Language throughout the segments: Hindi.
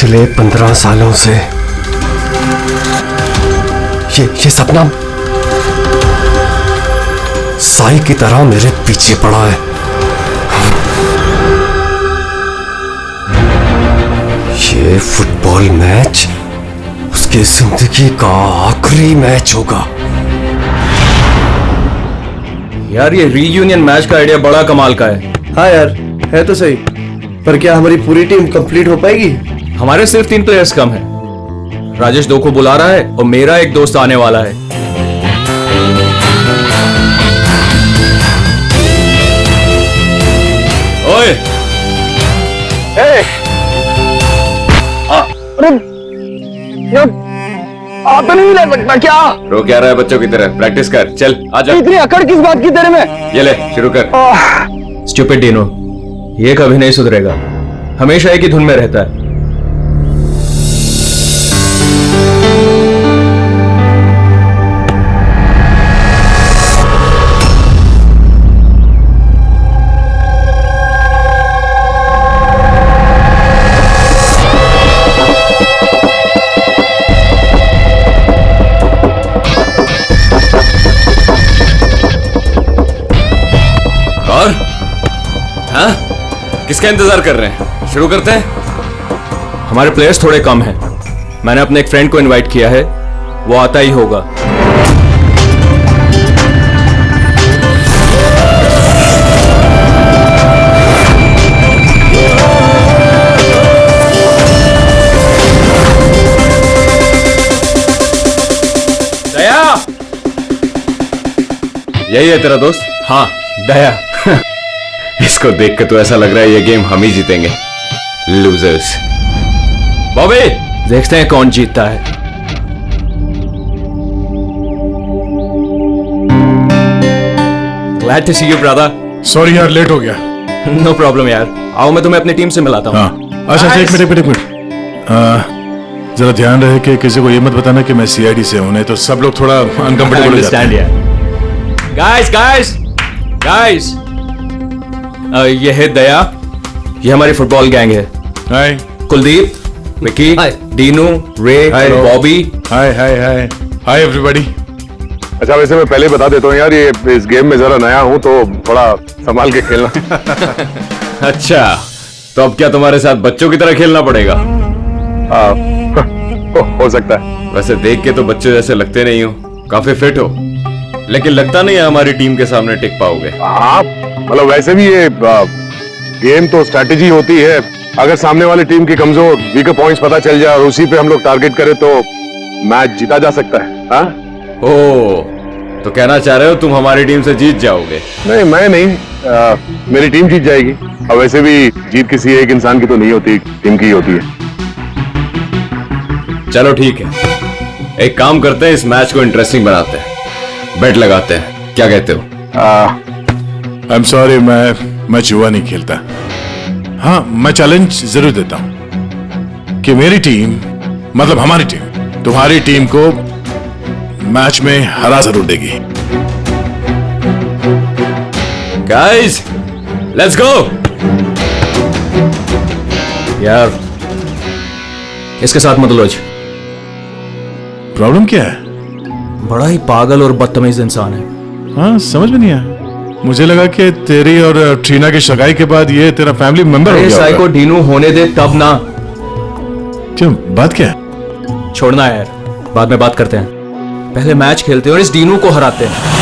पिछले 15 सालों से ये सपना साई की तरह मेरे पीछे पड़ा है। ये फुटबॉल मैच उसकी जिंदगी का आखिरी मैच होगा। यार ये रीयूनियन मैच का आइडिया बड़ा कमाल का है। हाँ यार, है तो सही, पर क्या हमारी पूरी टीम कंप्लीट हो पाएगी? हमारे सिर्फ 3 प्लेयर्स कम हैं। राजेश 2 को बुला रहा है और मेरा एक दोस्त आने वाला है। ओए! आप नहीं ले सकता क्या? रो क्या रहा है बच्चों की तरह? प्रैक्टिस कर, चल आजा। इतनी अकड़ किस बात की तेरे में? ये ले शुरू कर। स्टूपिड डिनो, ये कभी नहीं सुधरेगा, हमेशा एक ही धुन में रहता है। और हाँ, किसका इंतजार कर रहे हैं? शुरू करते हैं। हमारे प्लेयर्स थोड़े कम हैं। मैंने अपने एक फ्रेंड को इनवाइट किया है, वो आता ही होगा। दया, यही है तेरा दोस्त? हाँ, दया। इसको देख के तो ऐसा लग रहा है ये गेम हम ही जीतेंगे। लूजर्स। बॉबी, देखते हैं कौन जीतता है। Glad to see you, brother. Sorry यार, लेट हो गया। No problem यार। आओ मैं तुम्हें अपनी टीम से मिलाता हूँ। हाँ, अच्छा एक मिनट। जरा ध्यान रहे कि किसी को ये मत बताना कि मैं सीआईडी से हूँ, नहीं तो सब लोग थोड़ा अनकंफर्टेबल हो जाते हैं। गाइस, ये है दया, ये हमारी फुटबॉल गैंग है। हाय कुलदीप, विकी, डीनू, रे, बॉबी। Hi everybody. अच्छा, वैसे मैं पहले बता देता हूँ यार, ये इस गेम में जरा नया हूँ तो थोड़ा संभाल के खेलना। अच्छा, तो अब क्या तुम्हारे साथ बच्चों की तरह खेलना पड़ेगा? हो सकता है। वैसे देख के तो बच्चों जैसे लगते नहीं हो, काफी फिट हो, लेकिन लगता नहीं है हमारी टीम के सामने टिक पाओगे। हाँ, मतलब वैसे भी ये गेम तो स्ट्रैटेजी होती है। अगर सामने वाली टीम की कमजोर वीकर पॉइंट्स पता चल जाए और उसी पे हम लोग टारगेट करें तो मैच जीता जा सकता है। हाँ? ओ, तो कहना चाह रहे हो तुम हमारी टीम से जीत जाओगे? नहीं, मैं नहीं, मेरी टीम जीत जाएगी। और वैसे भी जीत किसी एक इंसान की तो नहीं होती, टीम की ही होती है। चलो ठीक है, एक काम करते हैं, इस मैच को इंटरेस्टिंग बनाते हैं, बेट लगाते हैं, क्या कहते हो? आई एम सॉरी, मैं जुआ नहीं खेलता। हाँ, मैं चैलेंज जरूर देता हूं कि मेरी टीम, मतलब हमारी टीम, तुम्हारी टीम को मैच में हरा जरूर देगी। Guys, let's go. यार, इसके साथ मत उलझ। प्रॉब्लम क्या है? बड़ा ही पागल और बदतमीज इंसान है। हाँ, समझ में नहीं आया। मुझे लगा कि तेरी और ट्रीना की सगाई के बाद ये तेरा फैमिली मेंबर हो गया। साइको डीनू होने दे तब ना। क्यों, बात क्या है? छोड़ना यार, बाद में बात करते हैं, पहले मैच खेलते हैं और इस डीनू को हराते हैं।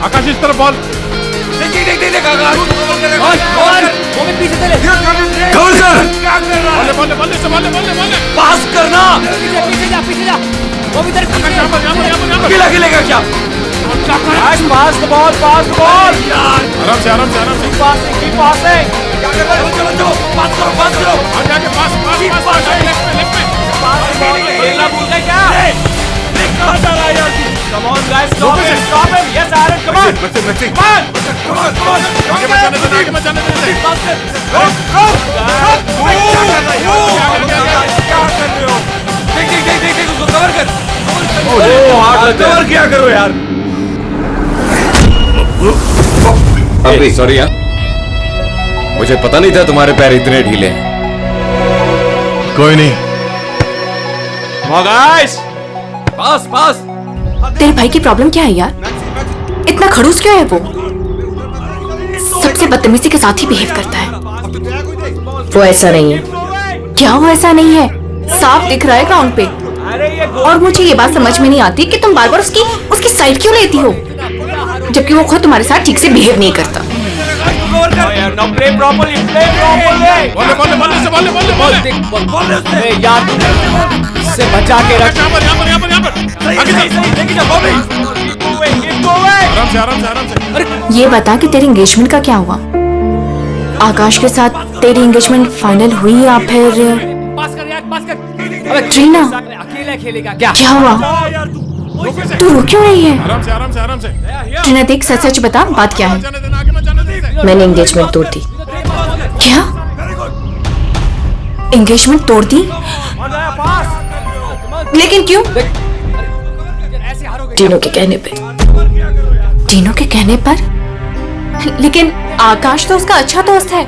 आकाश इस तरफ बॉल। कवर कर। पास करना। अकेला खेलेगा क्या? Pass the ball, pass the ball. आराम से आराम से आराम से पासिंग, चलो पास करो, पास करो। खेलना भूल गए क्या? कहाँ जा रहा है यार? Come on guys, stop him, stop him. Yes, Aaron, come on. Come on. आगे मत जाने देना, आगे मत जाने देना। रोक। क्या कर रहे हो? देख उसको कवर कर। कवर क्या करो यार? अभी सॉरी यार, मुझे पता नहीं था तुम्हारे पैर इतने ढीले हैं। कोई नहीं। गाइस, पास। तेरे भाई की प्रॉब्लम क्या है यार? इतना खड़ूस क्यों है वो? सबसे बदतमीजी के साथ ही बिहेव करता है। वो ऐसा नहीं है। क्या वो ऐसा नहीं है? साफ दिख रहा है ग्राउंड पे। और मुझे ये बात समझ में नहीं आती कि तुम बार बार उसकी साइड क्यों लेती हो, जबकि वो खुद तुम्हारे साथ ठीक से बिहेव नहीं करता। से बचा के रख। आराम से। ये बता कि तेरी एंगेजमेंट का क्या हुआ? आकाश के साथ तेरी एंगेजमेंट फाइनल हुई या फिर? ट्रीना, अकेला खेलेगा क्या? क्या हुआ? तू रो क्यों रही है? आराम से। ट्रीना देख, सच बता, बात क्या है? जाने देना, आगे मत जाने देना। मैंने एंगेजमेंट तोड़ दी। क्या? एंगेजमेंट तोड़ दी? लेकिन क्यों? तीनों के कहने पे। तीनों के कहने पर? लेकिन आकाश तो उसका अच्छा दोस्त है,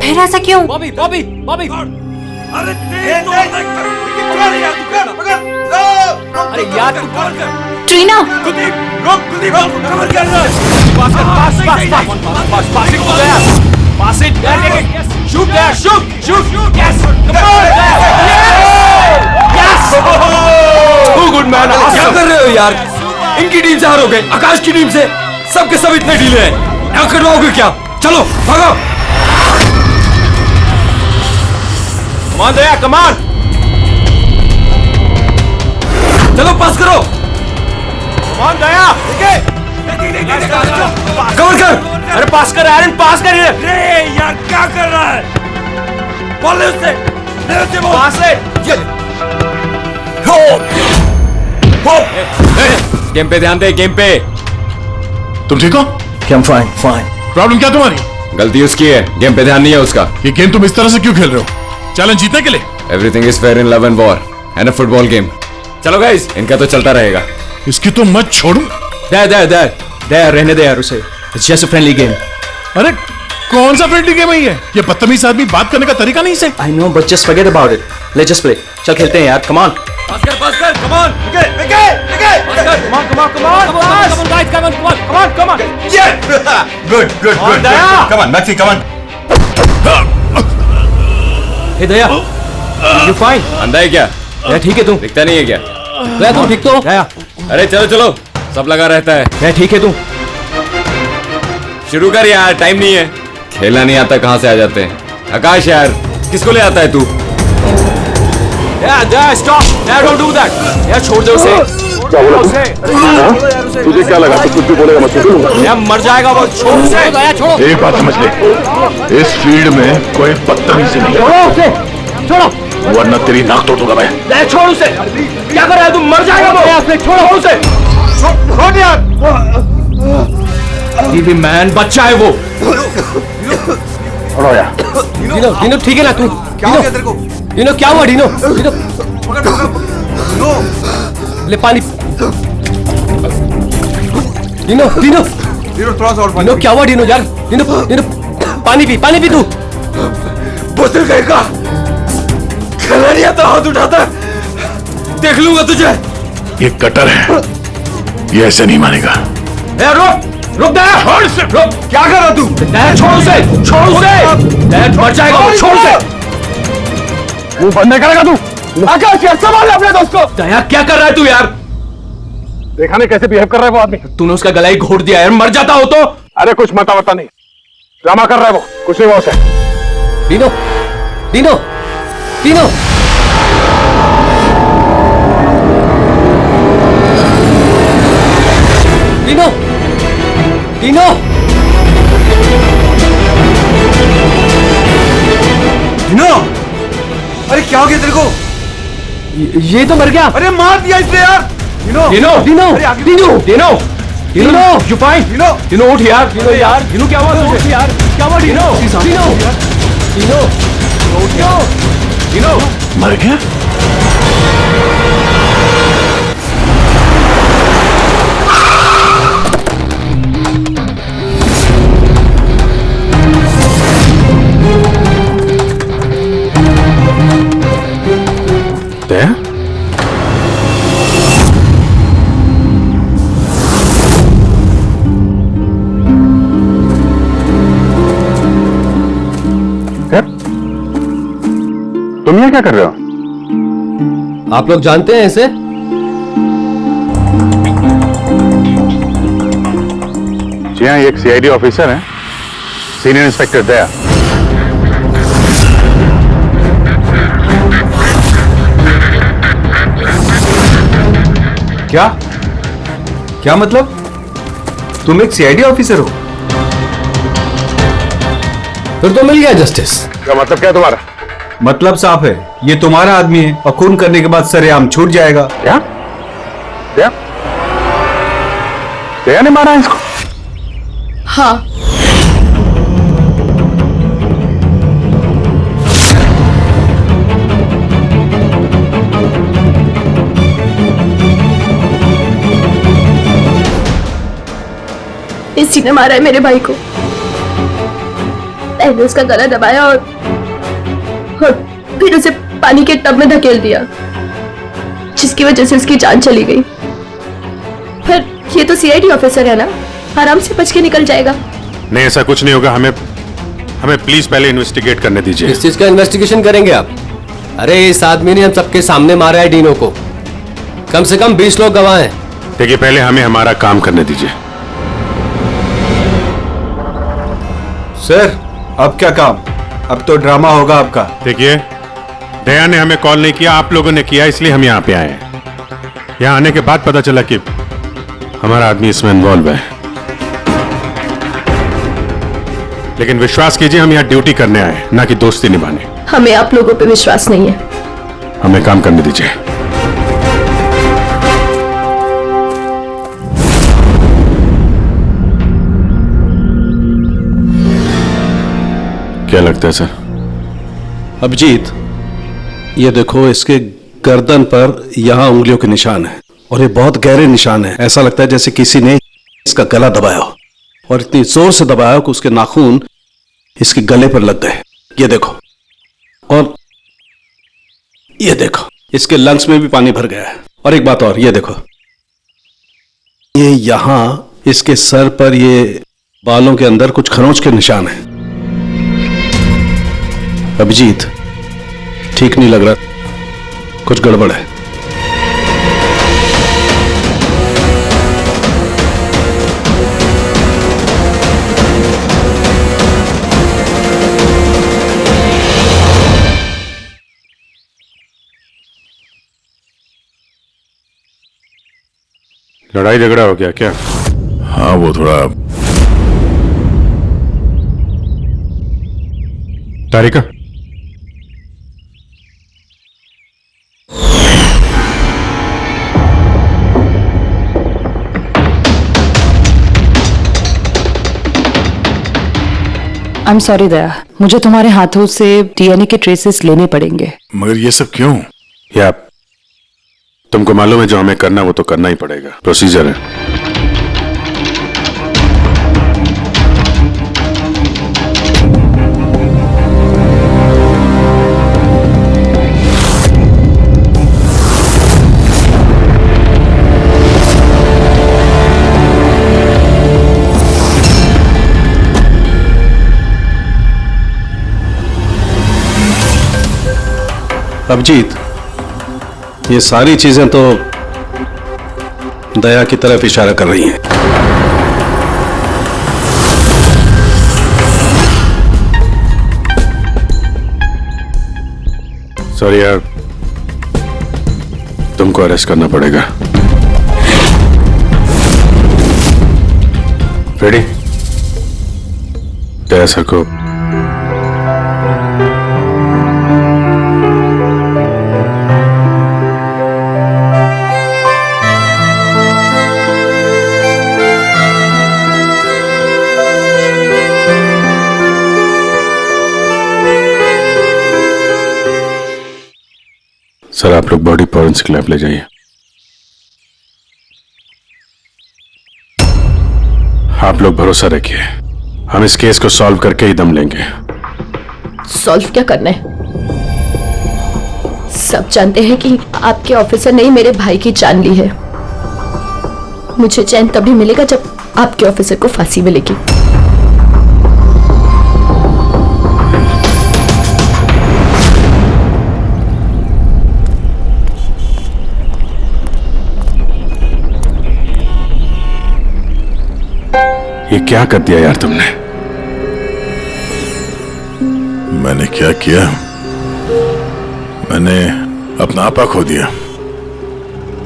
फिर ऐसा क्यों? बॉबी। अरे यार ट्रीना, गुड मैन। क्या कर रहे हो यार? इनकी टीम से हारोगे, आकाश की टीम से। सबके सब इतने ढीले हैं, क्या करवाओगे क्या? चलो भागो। कमान दया, कमान। चलो पास करो। कमान दया, कवर कर। अरे पास कर एरन, पास कर। यार क्या कर रहा है? बॉल ले उससे, पास ले। गेम पे ध्यान दे, गेम पे। तुम ठीक हो? फाइन। प्रॉब्लम क्या तुम्हारी? गलती उसकी है, गेम पे ध्यान नहीं है उसका। ये गेम तुम इस तरह से क्यों खेल रहे हो? चैलेंज जीतने के लिए? Everything is fair in love and war and a football game. चलो गाइस, इनका तो चलता रहेगा। इसकी तो मत छोड़ू। दे रहने दे यार उसे। It's just a friendly game. अरे कौन सा फ्रेंडली गेम है ये? बदतमीज आदमी बात करने का तरीका नहीं से। I know, but just forget about it. Let's just play. चल खेलते हैं यार, कम ऑन। पास कर, come on. Come on. Good. Daya! Come on, Maxi, come on. Hey Daya, you fine? अंधा है क्या? दया ठीक है तू? दिखता नहीं है क्या? दया तू ठीक तो? दया, अरे चलो, सब लगा रहता है। दया ठीक है तू? शुरू कर यार, टाइम नहीं है। खेलना नहीं आता कहाँ से आ जाते हैं? आकाश यार, किसको ले आता है तू? Daya stop, Daya don't do that. Daya छोड़ दे उसे। तुझे क्या लगा तू कुछ भी बोलेगा मैं सुनूंगा? दया मर जाएगा वो, छोड़ उसे। दया छोड़ो। एक बात समझ ले, इस फील्ड में कोई बदतमीजी नहीं। छोड़ो, वरना तेरी नाक तोड़ दूंगा मैं। दया छोड़ उसे। क्या कर रहा है तू? मर जाएगा वो। छोड़ो उसे। छोड़ यार। भी मैन बच्चा है वो। डीनो ठीक है ना तू? क्या हो गया तेरे को? डीनो क्या हुआ? डीनो ले पानी। डीनो थोड़ा सा और डीनो क्या हुआ? डीनो यार, डीनो पानी पी तू। बोतल कहेगा, खेलना नहीं आता, हाथ उठाता। देख लूंगा तुझे। ये कटर है, ये ऐसे नहीं मानेगा। रुक दया, रुक। क्या कर रहा तू? दया छोड़ उसे। दया मर जाएगा वो, छोड़ उसे। मुंह बंद नहीं करेगा तू? आकाश यार, संभाल अपने दोस्त को। दया क्या कर रहा है तू यार? देखा नहीं कैसे बिहेव कर रहा है वो आदमी? तूने उसका गला ही घोट दिया यार, मर जाता हो तो। अरे कुछ मता नहीं, ड्रामा कर रहा है वो, कुछ नहीं हुआ उसे। डीनो तीनों तीनों तीनों नो, अरे क्या हो गया तेरे को? ये तो मर गया। अरे मार दिया इसने यार। तीनों तीनों अरे आगे तीनों तीनों तीनों यू फाइन तीनों तीनों उठ यार तीनों क्या हुआ तुझे यार क्या हुआ तीनों तीनों तीनों तीनों मर गया? दया? तुम यहाँ क्या कर रहे हो? आप लोग जानते हैं इसे? जी हाँ, ये एक सीआईडी ऑफिसर है, सीनियर इंस्पेक्टर दया। क्या क्या मतलब? तुम एक सीआईडी ऑफिसर हो? फिर तो मिल गया जस्टिस। क्या मतलब क्या तुम्हारा? मतलब साफ है, ये तुम्हारा आदमी है और खून करने के बाद सरेआम छूट जाएगा। क्या? दया? दया ने मारा है इसको? हाँ, इसी ने मारा है मेरे भाई को। पहले उसका गला दबाया और फिर उसे पानी के टब में धकेल दिया, जिसकी वजह से उसकी जान चली गई। फिर ये तो सीआईडी ऑफिसर है ना, आराम से बच के निकल जाएगा। नहीं, ऐसा कुछ नहीं होगा। हमें प्लीज पहले इन्वेस्टिगेट करने दीजिए। इस चीज का इन्वेस्टिगेशन करेंगे आप? अरे इस आदमी ने हम सबके सामने मारा है डीनो को। कम से कम 20 लोग गवाह हैं। देखिए, पहले हमें हमारा काम करने दीजिए। सर, अब क्या काम? अब तो ड्रामा होगा आपका। देखिए, दया ने हमें कॉल नहीं किया, आप लोगों ने किया, इसलिए हम यहाँ पे आए हैं। यहाँ आने के बाद पता चला कि हमारा आदमी इसमें इन्वॉल्व है। लेकिन विश्वास कीजिए, हम यहाँ ड्यूटी करने आए, ना कि दोस्ती निभाने। हमें आप लोगों पे विश्वास नहीं है। हमें काम करने दीजिए। क्या लगता है सर? अभिजीत, ये देखो, इसके गर्दन पर यहां उंगलियों के निशान है और ये बहुत गहरे निशान है। ऐसा लगता है जैसे किसी ने इसका गला दबाया हो और इतनी जोर से दबाया कि उसके नाखून इसके गले पर लग गए। ये देखो, और ये देखो, इसके लंग्स में भी पानी भर गया है। और एक बात और, ये देखो, ये यहां इसके सर पर ये बालों के अंदर कुछ खरोंच के निशान हैं। अभिजीत, ठीक नहीं लग रहा, कुछ गड़बड़ है। लड़ाई झगड़ा हो गया क्या? हाँ, वो थोड़ा। तारिका, आई एम सॉरी दया, मुझे तुम्हारे हाथों से डीएनए के ट्रेसेस लेने पड़ेंगे। मगर ये सब क्यों? या तुमको मालूम है जो हमें करना वो तो करना ही पड़ेगा, प्रोसीजर है। अभिजीत, ये सारी चीजें तो दया की तरफ इशारा कर रही हैं। सॉरी यार, तुमको अरेस्ट करना पड़ेगा। रेडी? तेरा सर को सर, आप लोग बॉडी फॉरेंसिक लैब ले जाइए। आप लोग भरोसा रखिए, हम इस केस को सॉल्व करके ही दम लेंगे। सॉल्व क्या करना है? सब जानते हैं कि आपके ऑफिसर ने ही मेरे भाई की जान ली है। मुझे चैन तभी मिलेगा जब आपके ऑफिसर को फांसी मिलेगी। ये क्या कर दिया यार तुमने? मैंने क्या किया? मैंने अपना आपा खो दिया,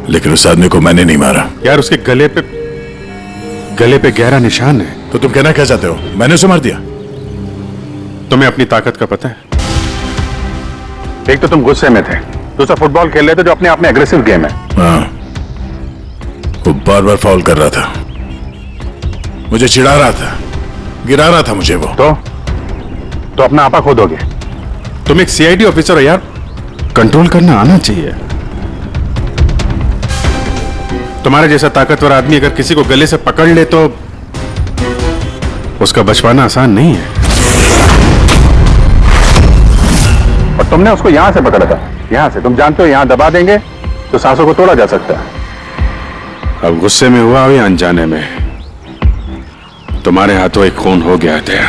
लेकिन उस आदमी को मैंने नहीं मारा। यार उसके गले पे गहरा निशान है। तो तुम कहना क्या चाहते हो? मैंने उसे मार दिया? तुम्हें अपनी ताकत का पता है? एक तो तुम गुस्से में थे, दूसरा फुटबॉल खेल रहे थे जो अपने आप में एग्रेसिव गेम है। हाँ, वो बार बार फाउल कर रहा था, मुझे चिढ़ा रहा था, गिरा रहा था मुझे वो। तो अपना आपा खो दोगे? तुम एक सीआईडी ऑफिसर हो यार, कंट्रोल करना आना चाहिए। तुम्हारे जैसा ताकतवर आदमी अगर किसी को गले से पकड़ ले तो उसका बचवाना आसान नहीं है। और तुमने उसको यहां से पकड़ा था, यहां से। तुम जानते हो यहां दबा देंगे तो सांसों को तोड़ा जा सकता है। अब गुस्से में हुआ हो या अनजाने में, तुम्हारे हाथों एक खून हो गया था।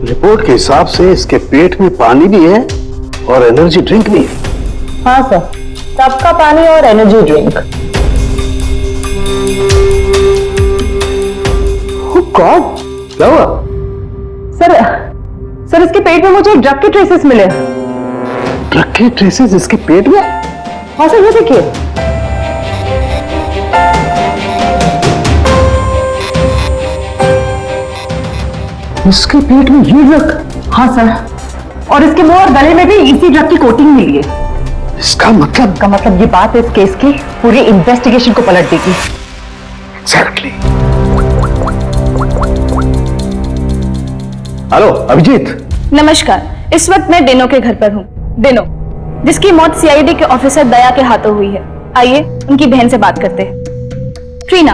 रिपोर्ट के हिसाब से इसके पेट में पानी भी है और एनर्जी ड्रिंक भी है। हाँ सर, कप का पानी और एनर्जी ड्रिंक। गॉड, क्या हुआ? सर इसके पेट में मुझे ड्रग के ट्रेसेस मिले। ड्रग के ट्रेसेस इसके पेट में? हाँ सर, ये देखिए। इसके पेट में ये ड्रग? हाँ सर, और इसके मुंह और गले में भी इसी ड्रग की कोटिंग मिली है। इसका मतलब ये बात इस केस की पूरी इन्वेस्टिगेशन को पलट देगी। एग्जैक्टली। हेलो अभिजीत। नमस्कार, इस वक्त मैं डेनो के घर पर हूँ। डेनो, जिसकी मौत सीआईडी के ऑफिसर दया के हाथों हुई है। आइए उनकी बहन से बात करते हैं। ट्रीना,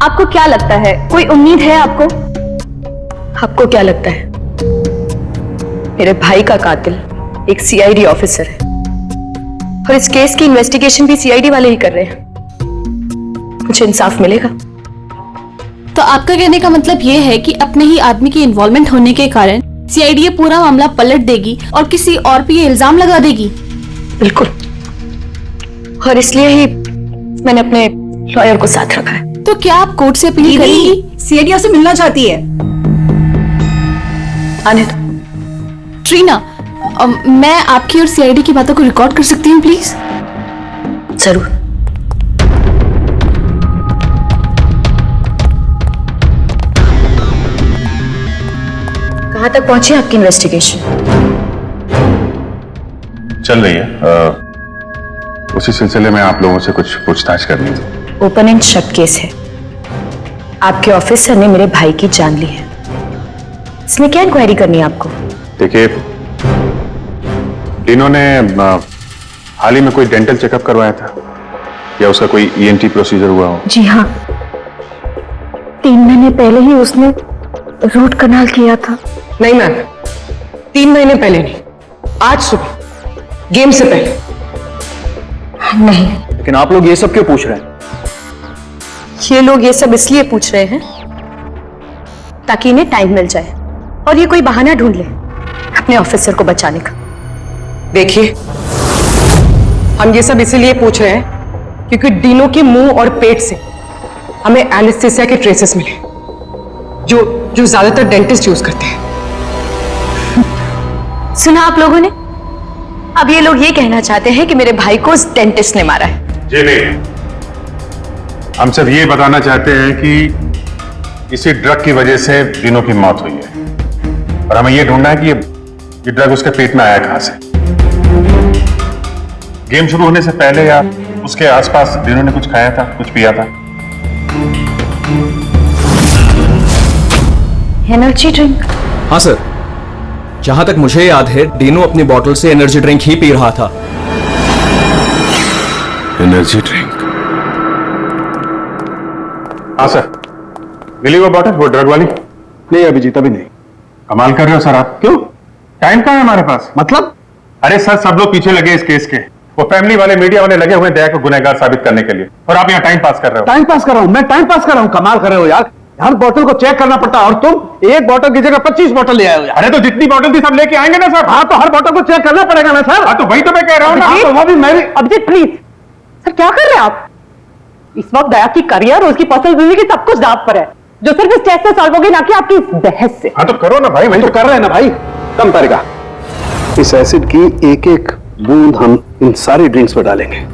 आपको क्या लगता है, कोई उम्मीद है आपको? आपको क्या लगता है? मेरे भाई का कातिल एक सीआईडी ऑफिसर है और इस केस की इन्वेस्टिगेशन भी सीआईडी वाले ही कर रहे हैं। मुझे इंसाफ मिलेगा? तो आपका कहने का मतलब ये है कि अपने ही आदमी की इन्वॉल्वमेंट होने के कारण सीआईडी ये पूरा मामला पलट देगी और किसी और पे ये इल्जाम लगा देगी? बिल्कुल, और इसलिए ही मैंने अपने लॉयर को साथ रखा है। तो क्या आप कोर्ट से अपील करेंगी? सीआईडी से मिलना चाहती है। आने दो। ट्रीना, मैं आपकी और सीआईडी की बातों को रिकॉर्ड कर सकती हूँ प्लीज? जरूर। कहाँ तक पहुंची आपकी इन्वेस्टिगेशन? चल रही है। उसी सिलसिले में आप लोगों से कुछ पूछताछ करनी थी। ओपन एंड शट केस है। आपके ऑफिसर ने मेरे भाई की जान ली है। इसमें क्या इंक्वायरी करनी है आपको? देखिए, डिनो ने हाल ही में कोई डेंटल चेकअप करवाया था या उसका कोई ईएनटी प्रोसीजर हुआ हो? जी हाँ, 3 महीने पहले ही उसने रूट कनाल किया था। नहीं मैम, 3 महीने पहले नहीं, आज सुबह गेम से पहले। नहीं, लेकिन आप लोग ये सब क्यों पूछ रहे हैं? ये लोग ये सब इसलिए पूछ रहे हैं ताकि इन्हें टाइम मिल जाए और ये कोई बहाना ढूंढ ले अपने ऑफिसर को बचाने का। देखिए, हम ये सब इसीलिए पूछ रहे हैं क्योंकि डीनो के मुंह और पेट से हमें एनेस्थीसिया के ट्रेसेस मिले जो जो ज्यादातर डेंटिस्ट यूज करते हैं। सुना आप लोगों ने? अब ये लोग ये कहना चाहते हैं कि मेरे भाई को उस डेंटिस्ट ने मारा है। जी नहीं, हम सिर्फ ये बताना चाहते हैं कि इसी ड्रग की वजह से डीनो की मौत हुई है और हमें ये ढूंढना है कि ये ड्रग उसके पेट में आया कहां से। गेम शुरू होने से पहले या उसके आसपास डीनो ने कुछ खाया था, कुछ पिया था? Energy drink? हाँ सर, जहां तक मुझे याद है डीनो अपनी बोतल से एनर्जी ड्रिंक ही पी रहा था। Energy drink? हाँ सर, मिली वो बोतल, वो ड्रग वाली? नहीं अभिजीत, अभी नहीं। कमाल कर रहे हो सर आप। क्यों? टाइम कहाँ है हमारे पास? मतलब? अरे सर, सब लोग पीछे लगे इस केस के। वो फैमिली वाले, मीडिया वाले लगे हुए दया को गुनहगार साबित करने के लिए, और आप यहाँ टाइम पास कर रहे हो। टाइम पास कर रहा हूँ? मैं टाइम पास कर रहा हूँ? कमाल कर रहे हो यार। हर बोतल को चेक करना पड़ता है और तुम एक बोतल की जगह 25 बोतल ले आए हो यार। अरे तो जितनी बोतल थी सब लेके आएंगे ना सर। हाँ तो हर बोतल को चेक करना पड़ेगा ना सर। हाँ तो वही तो मैं कह रहा हूँ ना। हाँ, तो वो भी मैं भी। अभिजीत प्लीज, सर क्या कर रहे हैं आप? इस वक्त दया की करियर और उसकी पर्सनल जिंदगी सब कुछ दांव पर है, जो सिर्फ इस टेस्ट से सॉल्व होगी, ना कि आपकी इस बहस से। हाँ तो करो ना भाई, वही तो कर रहे हैं ना भाई। कम तरीका। इस एसिड की एक एक बूंद हम इन सारी ड्रिंक्स में डालेंगे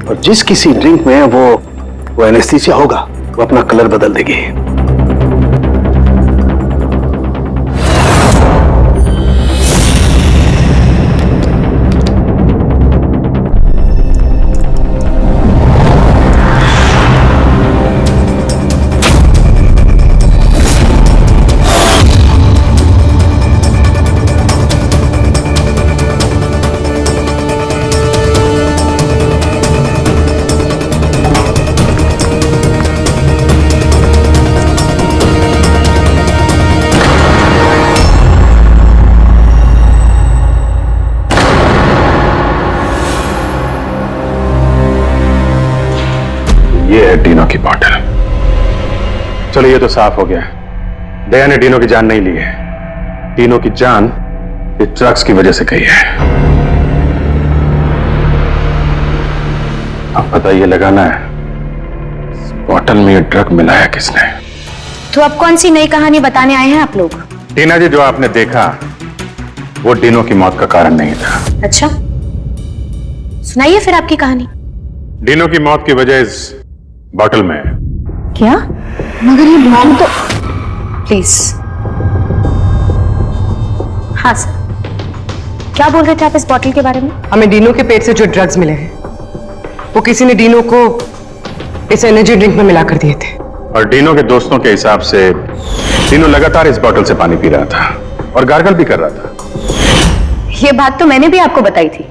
और जिस किसी ड्रिंक में वो एनेस्थीसिया होगा वो अपना कलर बदल देगी। ये है डीनो की बॉटल। चलो ये तो साफ हो गया, दया ने डीनो की जान नहीं ली है। डीनो की जान इस ड्रग्स की वजह से गई है। अब पता ये लगाना है इस बॉटल में ये ड्रग मिलाया किसने। तो अब कौन सी नई कहानी बताने आए हैं आप लोग? टीना जी, जो आपने देखा वो डीनो की मौत का कारण नहीं था। अच्छा, सुनाइए फिर आपकी कहानी। डीनो की मौत की वजह इस बॉटल में है। क्या? मगर ये बॉटल तो... प्लीज। हाँ सर, क्या बोल रहे थे आप इस बॉटल के बारे में? हमें डीनो के पेट से जो ड्रग्स मिले हैं वो किसी ने डीनो को इस एनर्जी ड्रिंक में मिला कर दिए थे। और डीनो के दोस्तों के हिसाब से डीनो लगातार इस बॉटल से पानी पी रहा था और गार्गल भी कर रहा था। ये बात तो मैंने भी आपको बताई थी।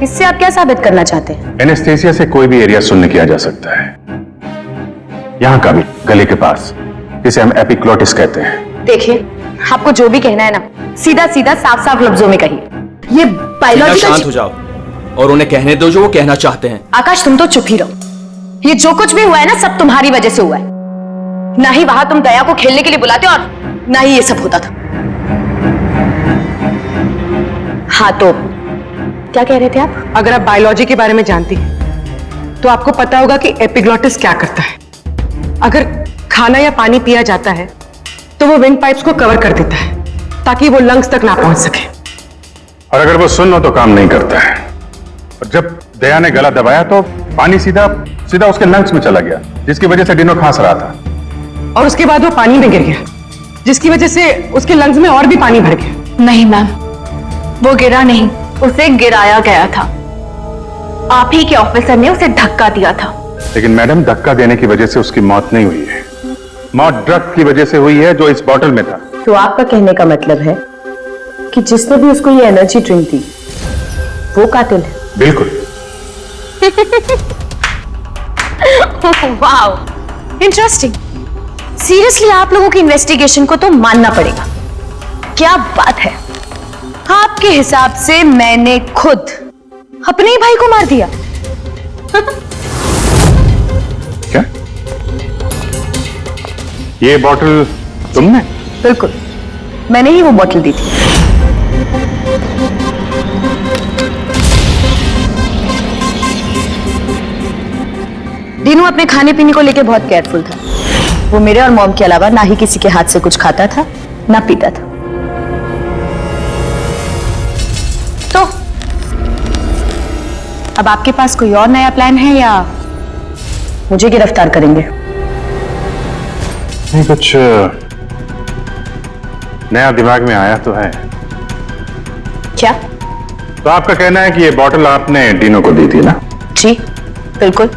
इससे आप क्या साबित करना चाहते हैं? एनेस्थीसिया से कोई भी एरिया शून्य किया जा सकता है, यहां का भी, गले के पास, जिसे हम एपिग्लोटिस कहते हैं। देखिए, आपको जो भी कहना है ना, सीधा सीधा साफ साफ लफ्जों में कहिए। ये बायोलॉजिकल... शांत हो जाओ और उन्हें कहने दो जो वो कहना चाहते हैं। आकाश, तुम तो चुप ही रहो। ये जो कुछ भी हुआ है ना, सब तुम्हारी वजह से हुआ है। ना ही वहां तुम दया को खेलने के लिए बुलाते और ना ही ये सब होता था। हाँ तो क्या कह रहे थे आप? अगर आप बायोलॉजी के बारे में जानती हैं तो आपको पता होगा कि एपिग्लोटिस क्या करता है। अगर खाना या पानी पिया जाता है तो वो विंड पाइप्स को कवर कर देता है ताकि वो लंग्स तक ना पहुंच सके। और अगर वो सुन लो तो काम नहीं करता है। और जब दया ने गला दबाया तो पानी सीधा सीधा उसके लंग्स में चला गया, जिसकी वजह से डीनो खांस रहा था। और उसके बाद वो पानी में गिर गया, जिसकी वजह से उसके लंग्स में और भी पानी भर गया। नहीं मैम, वो गिरा नहीं, उसे गिराया गया था। आप ही के ऑफिसर ने उसे धक्का दिया था। लेकिन मैडम, धक्का देने की वजह से उसकी मौत नहीं हुई है। मौत ड्रग की वजह से हुई है जो इस बॉटल में था। तो आपका कहने का मतलब है कि जिसने भी उसको ये एनर्जी ड्रिंक दी वो कातिल है? बिल्कुल। Wow, interesting. सीरियसली आप लोगों की इन्वेस्टिगेशन को तो मानना पड़ेगा। क्या बात है, आपके हिसाब से मैंने खुद अपने ही भाई को मार दिया। क्या? ये बॉटल तुमने? बिल्कुल, मैंने ही वो बॉटल दी थी। डीनू अपने खाने पीने को लेके बहुत केयरफुल था। वो मेरे और मॉम के अलावा ना ही किसी के हाथ से कुछ खाता था ना पीता था। तो अब आपके पास कोई और नया प्लान है या मुझे गिरफ्तार करेंगे? नहीं, कुछ नया दिमाग में आया तो है। क्या? तो आपका कहना है कि ये बॉटल आपने डीनो को दी थी ना? जी बिल्कुल।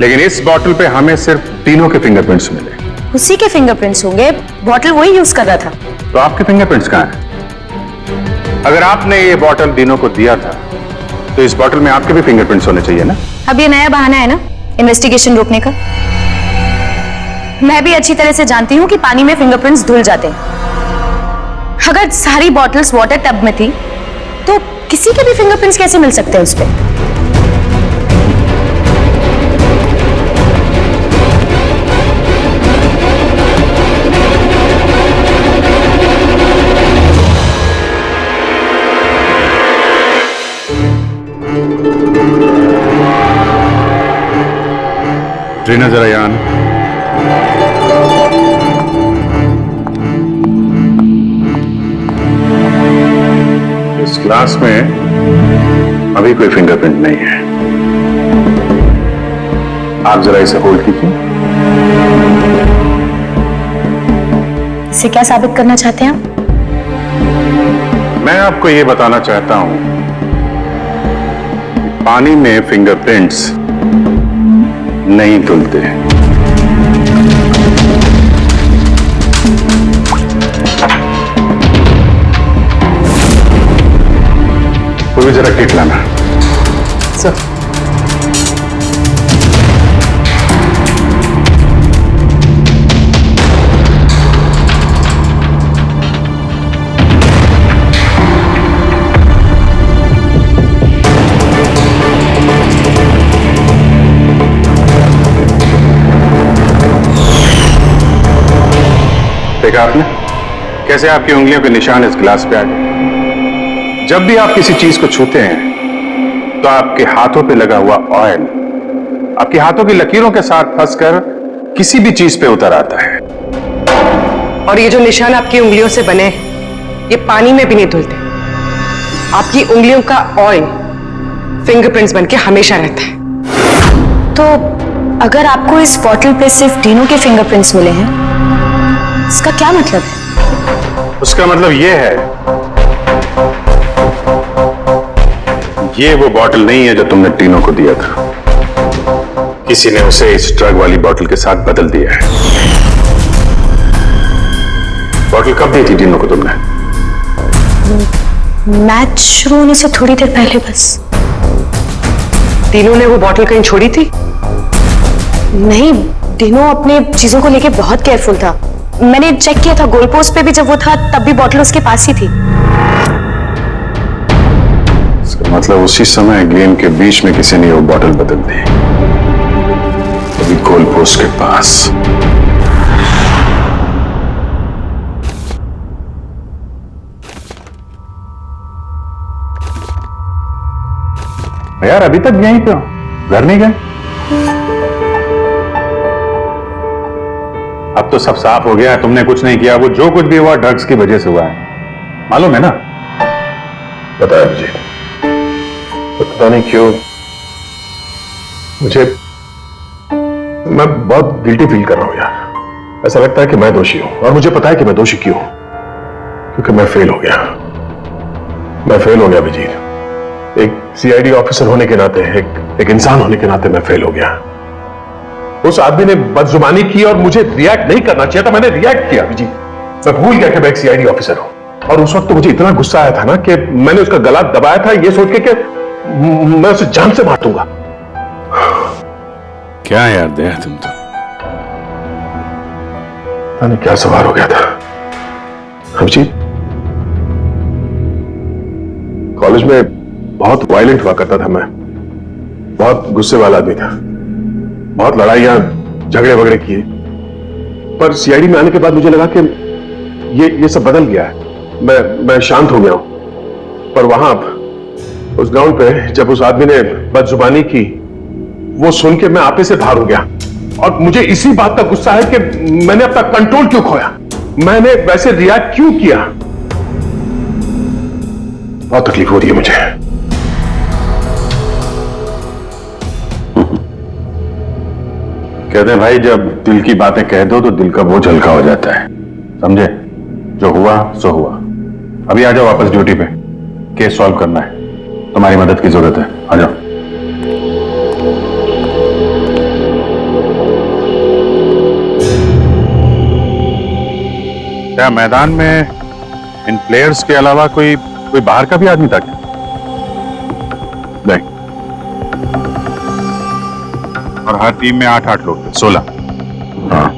लेकिन इस बॉटल पे हमें सिर्फ डीनो के फिंगरप्रिंट्स मिले। उसी के फिंगरप्रिंट्स होंगे, बॉटल वही यूज कर रहा था। तो आपके फिंगरप्रिंट्स कहाँ हैं? अगर आपने ये बॉटल डीनो को दिया था तो इस बॉटल में आपके भी फिंगरप्रिंट्स होने चाहिए ना? अब ये नया बहाना है ना इन्वेस्टिगेशन रोकने का। मैं भी अच्छी तरह से जानती हूँ कि पानी में फिंगरप्रिंट्स धुल जाते हैं। अगर सारी बॉटल्स वाटर टब में थी तो किसी के भी फिंगरप्रिंट्स कैसे मिल सकते हैं उस पे? ट्रीना जरा यहाँ आना। इस ग्लास में अभी कोई फिंगरप्रिंट नहीं है। आप जरा इसे होल्ड कीजिए। इसे क्या साबित करना चाहते हैं आप? मैं आपको यह बताना चाहता हूं कि पानी में फिंगरप्रिंट्स नहीं धुलते हैं। वो भी जरा किट लाना। सर देखा आपने कैसे आपकी उंगलियों के निशान इस गिलास पे आ गए? जब भी आप किसी चीज को छूते हैं तो आपके हाथों पे लगा हुआ ऑयल आपके हाथों की लकीरों के साथ फंसकर किसी भी चीज पे उतर आता है। और ये जो निशान आपकी उंगलियों से बने हैं, ये पानी में भी नहीं धुलते। आपकी उंगलियों का ऑयल फिंगरप्रिंट्स बनके हमेशा रहता है। तो अगर आपको इस बॉटल पे सिर्फ डीनो के फिंगरप्रिंट्स मिले हैं, इसका क्या मतलब है? उसका मतलब यह है, ये वो बॉटल नहीं है जो तुमने डीनो को दिया था। किसी ने उसे इस ड्रग वाली बॉटल के साथ बदल दिया है। बॉटल कब दी थी डीनो को तुमने? मैच शुरू होने से थोड़ी देर पहले बस। डीनो ने वो बॉटल कहीं छोड़ी थी? नहीं, डीनो अपने चीजों को लेके बहुत केयरफुल था। मैंने चेक किया था, गोल पोस्ट पे भी जब वो था तब भी बॉटल उसके पास ही थी। इसका मतलब उसी समय गेम के बीच में किसी ने वो बॉटल बदल दी, अभी गोल पोस्ट के पास। यार अभी तक यहीं पे हो, घर नहीं गए? अब तो सब साफ हो गया है, तुमने कुछ नहीं किया। वो जो कुछ भी हुआ ड्रग्स की वजह से हुआ है, मालूम है ना? पता है मुझे, पता नहीं क्यों मुझे, मैं बहुत गिल्टी फील कर रहा हूं यार। ऐसा लगता है कि मैं दोषी हूं, और मुझे पता है कि मैं दोषी क्यों हूं, क्योंकि मैं फेल हो गया। मैं फेल हो गया अभिजीत। एक सीआईडी ऑफिसर होने के नाते, एक इंसान होने के नाते मैं फेल हो गया। उस आदमी ने बदजुबानी की और मुझे रिएक्ट नहीं करना चाहिए था, मैंने रिएक्ट किया अभिजीत। मैं भूल गया कि मैं एक सीआईडी ऑफिसर हूं, और उस वक्त तो मुझे इतना गुस्सा आया था ना कि मैंने उसका गला दबाया था ये सोच के कि मैं उसे जान से मार दूंगा। क्या यार दया, तुम तो पता नहीं क्या सवार हो गया था अभिजीत। कॉलेज में बहुत वायलेंट हुआ करता था मैं, बहुत गुस्से वाला आदमी था, बहुत लड़ाइयां झगड़े वगड़े किए। पर सीआईडी में आने के बाद मुझे लगा कि ये सब बदल गया है, मैं शांत हो गया हूं। पर वहां उस ग्राउंड पे जब उस आदमी ने बदजुबानी की, वो सुन के मैं आपे से बाहर हो गया और मुझे इसी बात का गुस्सा है कि मैंने अपना कंट्रोल क्यों खोया, मैंने वैसे रिएक्ट क्यों किया। बहुत तकलीफ हो रही है मुझे। कहते हैं भाई, जब दिल की बातें कह दो तो दिल का बोझ हल्का हो जाता है, समझे? जो हुआ सो हुआ। अभी आ जाओ वापस ड्यूटी पे, केस सॉल्व करना है, तुम्हारी मदद की जरूरत है, आ जाओ। क्या मैदान में इन प्लेयर्स के अलावा कोई बाहर का भी आदमी था क्या? नहीं। और हर टीम में 8-8 लोग थे, 16। हाँ,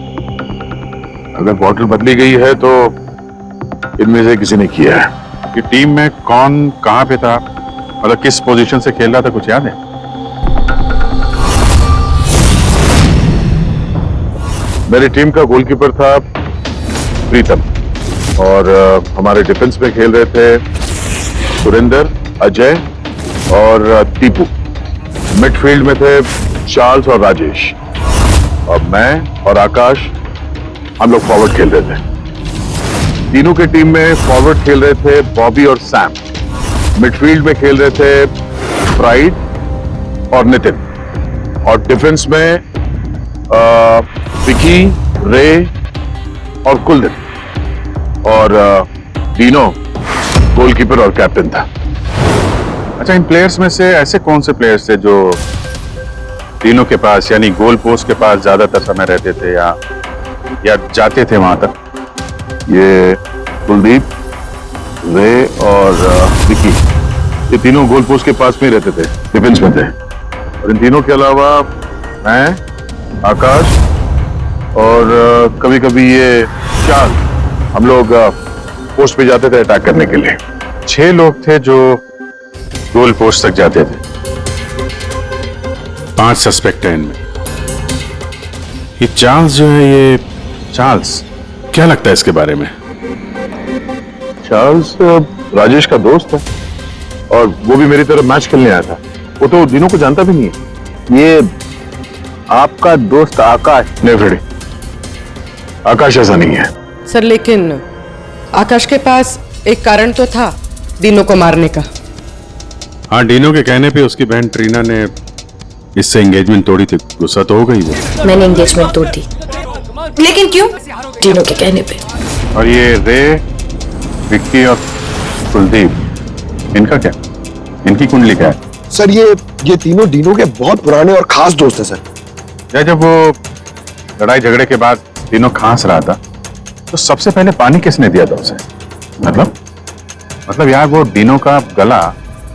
अगर बॉटल बदली गई है तो इनमें से किसी ने किया है। कि टीम में कौन कहां पे था, मतलब किस पोजीशन से खेल रहा था, कुछ याद है? मेरी टीम का गोलकीपर था प्रीतम और हमारे डिफेंस में खेल रहे थे सुरेंद्र, अजय और टीपू। मिडफील्ड में थे चार्ल्स और राजेश, और मैं और आकाश, हम लोग फॉरवर्ड खेल रहे थे। तीनों के टीम में फॉरवर्ड खेल रहे थे बॉबी और सैम, मिडफील्ड में खेल रहे थे प्राइड और नितिन, और डिफेंस में विकी, रे और कुलदीप, और डीनो गोलकीपर और कैप्टन था। अच्छा, इन प्लेयर्स में से ऐसे कौन से प्लेयर्स थे जो तीनों के पास, यानी गोल पोस्ट के पास ज्यादातर समय रहते थे या जाते थे वहां तक? ये कुलदीप, रे और विकी, ये तीनों गोल पोस्ट के पास में रहते थे, डिफेंस में थे। और इन तीनों के अलावा मैं, आकाश और कभी कभी ये चार्ल्स, हम लोग पोस्ट पे जाते थे अटैक करने के लिए। 6 लोग थे जो गोल पोस्ट तक जाते थे। 5 सस्पेक्ट हैं इनमें। ये चार्ल्स जो है, ये चार्ल्स क्या लगता है इसके बारे में? चार्ल्स राजेश का दोस्त है और वो भी मेरी तरफ मैच खेलने आया था। वो तो दिनों को जानता भी नहीं है। ये आपका दोस्त आकाश? नहीं फ्रेडी, आकाश ऐसा नहीं है सर, लेकिन आकाश के पास एक कारण तो था दिनों को मारने का। हाँ, डीनो के कहने पे उसकी बहन ट्रीना ने इससे एंगेजमेंट तोड़ी थी। गुस्सा तो हो गई वो। मैंने एंगेजमेंट तोड़ दी, लेकिन क्यों? तीनों के कहने पे। और ये रे, विक्की और कुलदीप, इनका क्या? इनकी कुंडली क्या है? सर ये तीनों डीनो के बहुत पुराने और खास दोस्त हैं सर। या जब वो लड़ाई झगड़े के बाद तीनों खांस रहा था तो सबसे पहले पानी किसने दिया था उसे? मतलब यार, वो डीनो का गला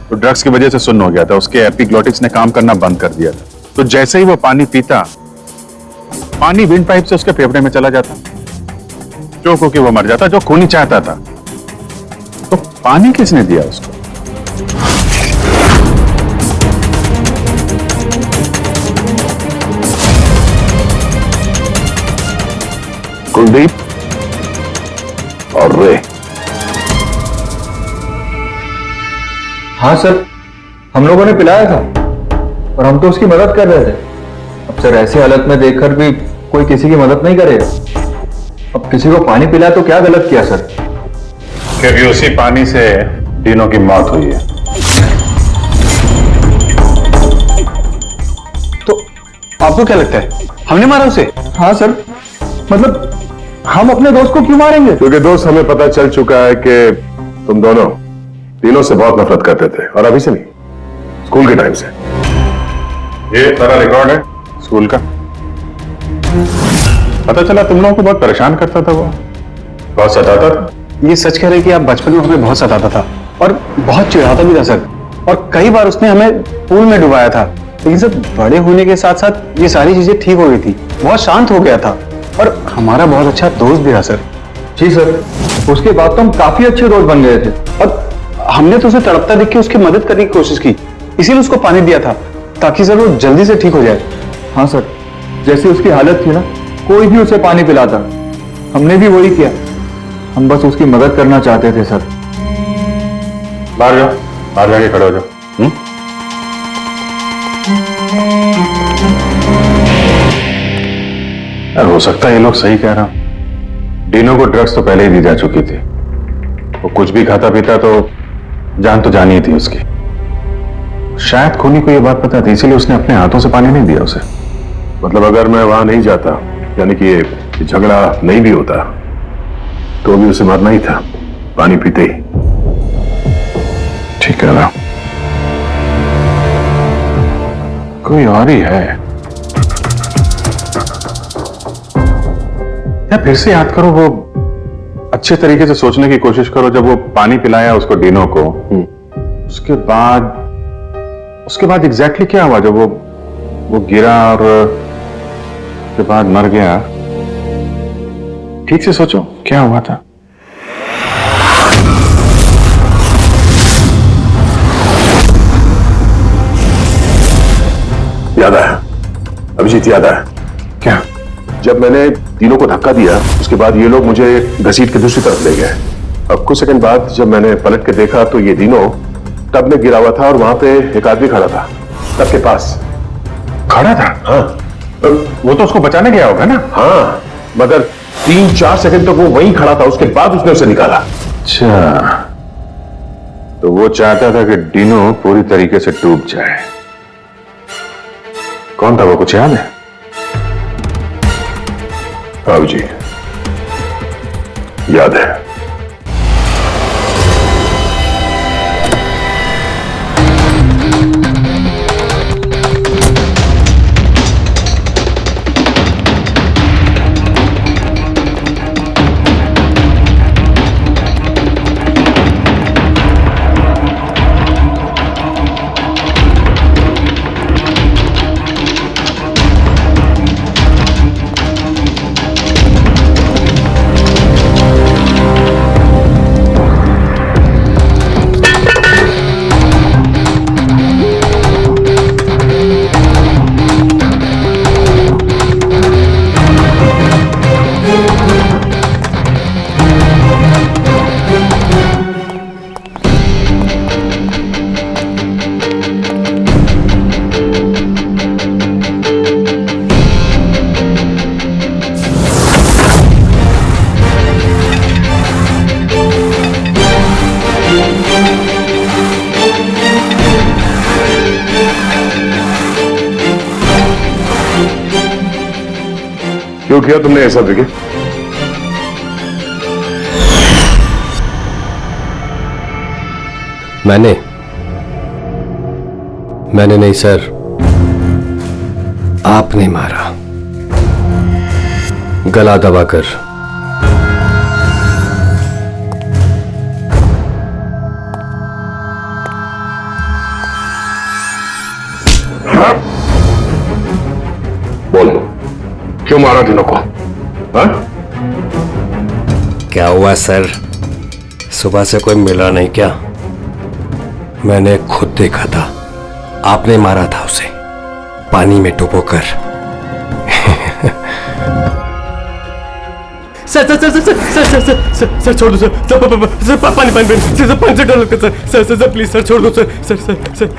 तो ड्रग्स की वजह से सुन्न हो गया था, उसके एपिग्लोटिक्स ने काम करना बंद कर दिया था। तो जैसे ही वो पानी पीता, पानी विंड पाइप से उसके फेफड़े में चला जाता, चोक होके वो मर जाता, जो खून ही चाहता था। तो पानी किसने दिया उसको? कुलदीप और रे। हाँ सर, हम लोगों ने पिलाया था और हम तो उसकी मदद कर रहे थे। अब सर, ऐसी हालत में देखकर भी कोई किसी की मदद नहीं करेगा। अब किसी को पानी पिलाया तो क्या गलत किया सर? क्योंकि उसी पानी से तीनों की मौत हुई है। तो आपको क्या लगता है, हमने मारा उसे? हाँ सर, मतलब हम अपने दोस्त को क्यों मारेंगे? क्योंकि दोस्त, हमें पता चल चुका है कि तुम दोनों तीनों से बहुत नफरत करते थे, और अभी से नहीं, स्कूल के टाइम से। ये सारा रिकॉर्ड है स्कूल का। पता चला तुम लोगों को बहुत परेशान करता था वो, बहुत सताता था। ये सच कह रहे कि आप बचपन में हमें बहुत सताता था और बहुत चिढ़ाता भी था सर, और कई बार उसने हमें पूल में डुबाया था। लेकिन सर, बड़े होने के साथ साथ ये सारी चीजें ठीक हो गई थी, बहुत शांत हो गया था और हमारा बहुत अच्छा दोस्त भी था सर। जी सर, उसके बाद तो हम काफी अच्छे दोस्त बन गए थे और हमने तो उसे तड़पता देख के उसकी मदद करने की कोशिश की, इसीलिए उसको पानी दिया था ताकि सर वो जल्दी से ठीक हो जाए। हाँ सर, जैसी उसकी हालत थी ना, कोई भी उसे पानी पिलाता, हमने भी वही किया। हम बस उसकी मदद करना चाहते थे सर। बाहर जाओ, बाहर जाके खड़े हो जाओ। यार हो सकता है ये लोग सही कह रहा हूं। डीनो को ड्रग्स तो पहले ही दी जा चुकी थी। वो कुछ भी खाता पीता तो जान ही थी उसकी। शायद खूनी को ये बात पता थी, इसीलिए उसने अपने हाथों से पानी नहीं दिया उसे। मतलब अगर मैं वहां नहीं जाता, यानी कि ये झगड़ा नहीं भी होता, तो भी उसे मरना ही था पानी पीते ही। ठीक है ना? कोई और ही है या फिर से याद करो, वो अच्छे तरीके से सोचने की कोशिश करो। जब वो पानी पिलाया उसको डीनो को, उसके बाद एग्जैक्टली क्या हुआ? जब वो गिरा और उसके बाद मर गया, ठीक से सोचो क्या हुआ था। याद आया अभिजीत, याद आया। क्या? जब मैंने तीनों को धक्का दिया, उसके बाद ये लोग मुझे घसीट के दूसरी तरफ ले गए। अब कुछ सेकंड बाद जब मैंने पलट के देखा तो ये तीनों टब में गिरा हुआ था और वहां पे एक आदमी खड़ा था टब के पास। खड़ा था? हाँ। वो तो उसको बचाने गया होगा ना? हाँ, मगर 3-4 सेकंड तक वो वहीं खड़ा था, उसके बाद उसने उसे निकाला। अच्छा, तो वो चाहता था कि डीनो पूरी तरीके से डूब जाए। कौन था वो, कुछ याद है? हाँ जी, याद है। क्यों किया तुमने ऐसा विकी? मैंने नहीं सर, आपने मारा, गला दबाकर। बोलो, क्यों मारा डीनो को? हाँ? क्या हुआ सर, सुबह से कोई मिला नहीं क्या? मैंने खुद देखा था, आपने मारा था उसे पानी में डुबोकर। Sir sir sir sir sir sir sir sir sir छोड़ दो सर, सर पानी पानी सर से डर लगता sir, sir sir please sir छोड़ दो सर, सर सर सर।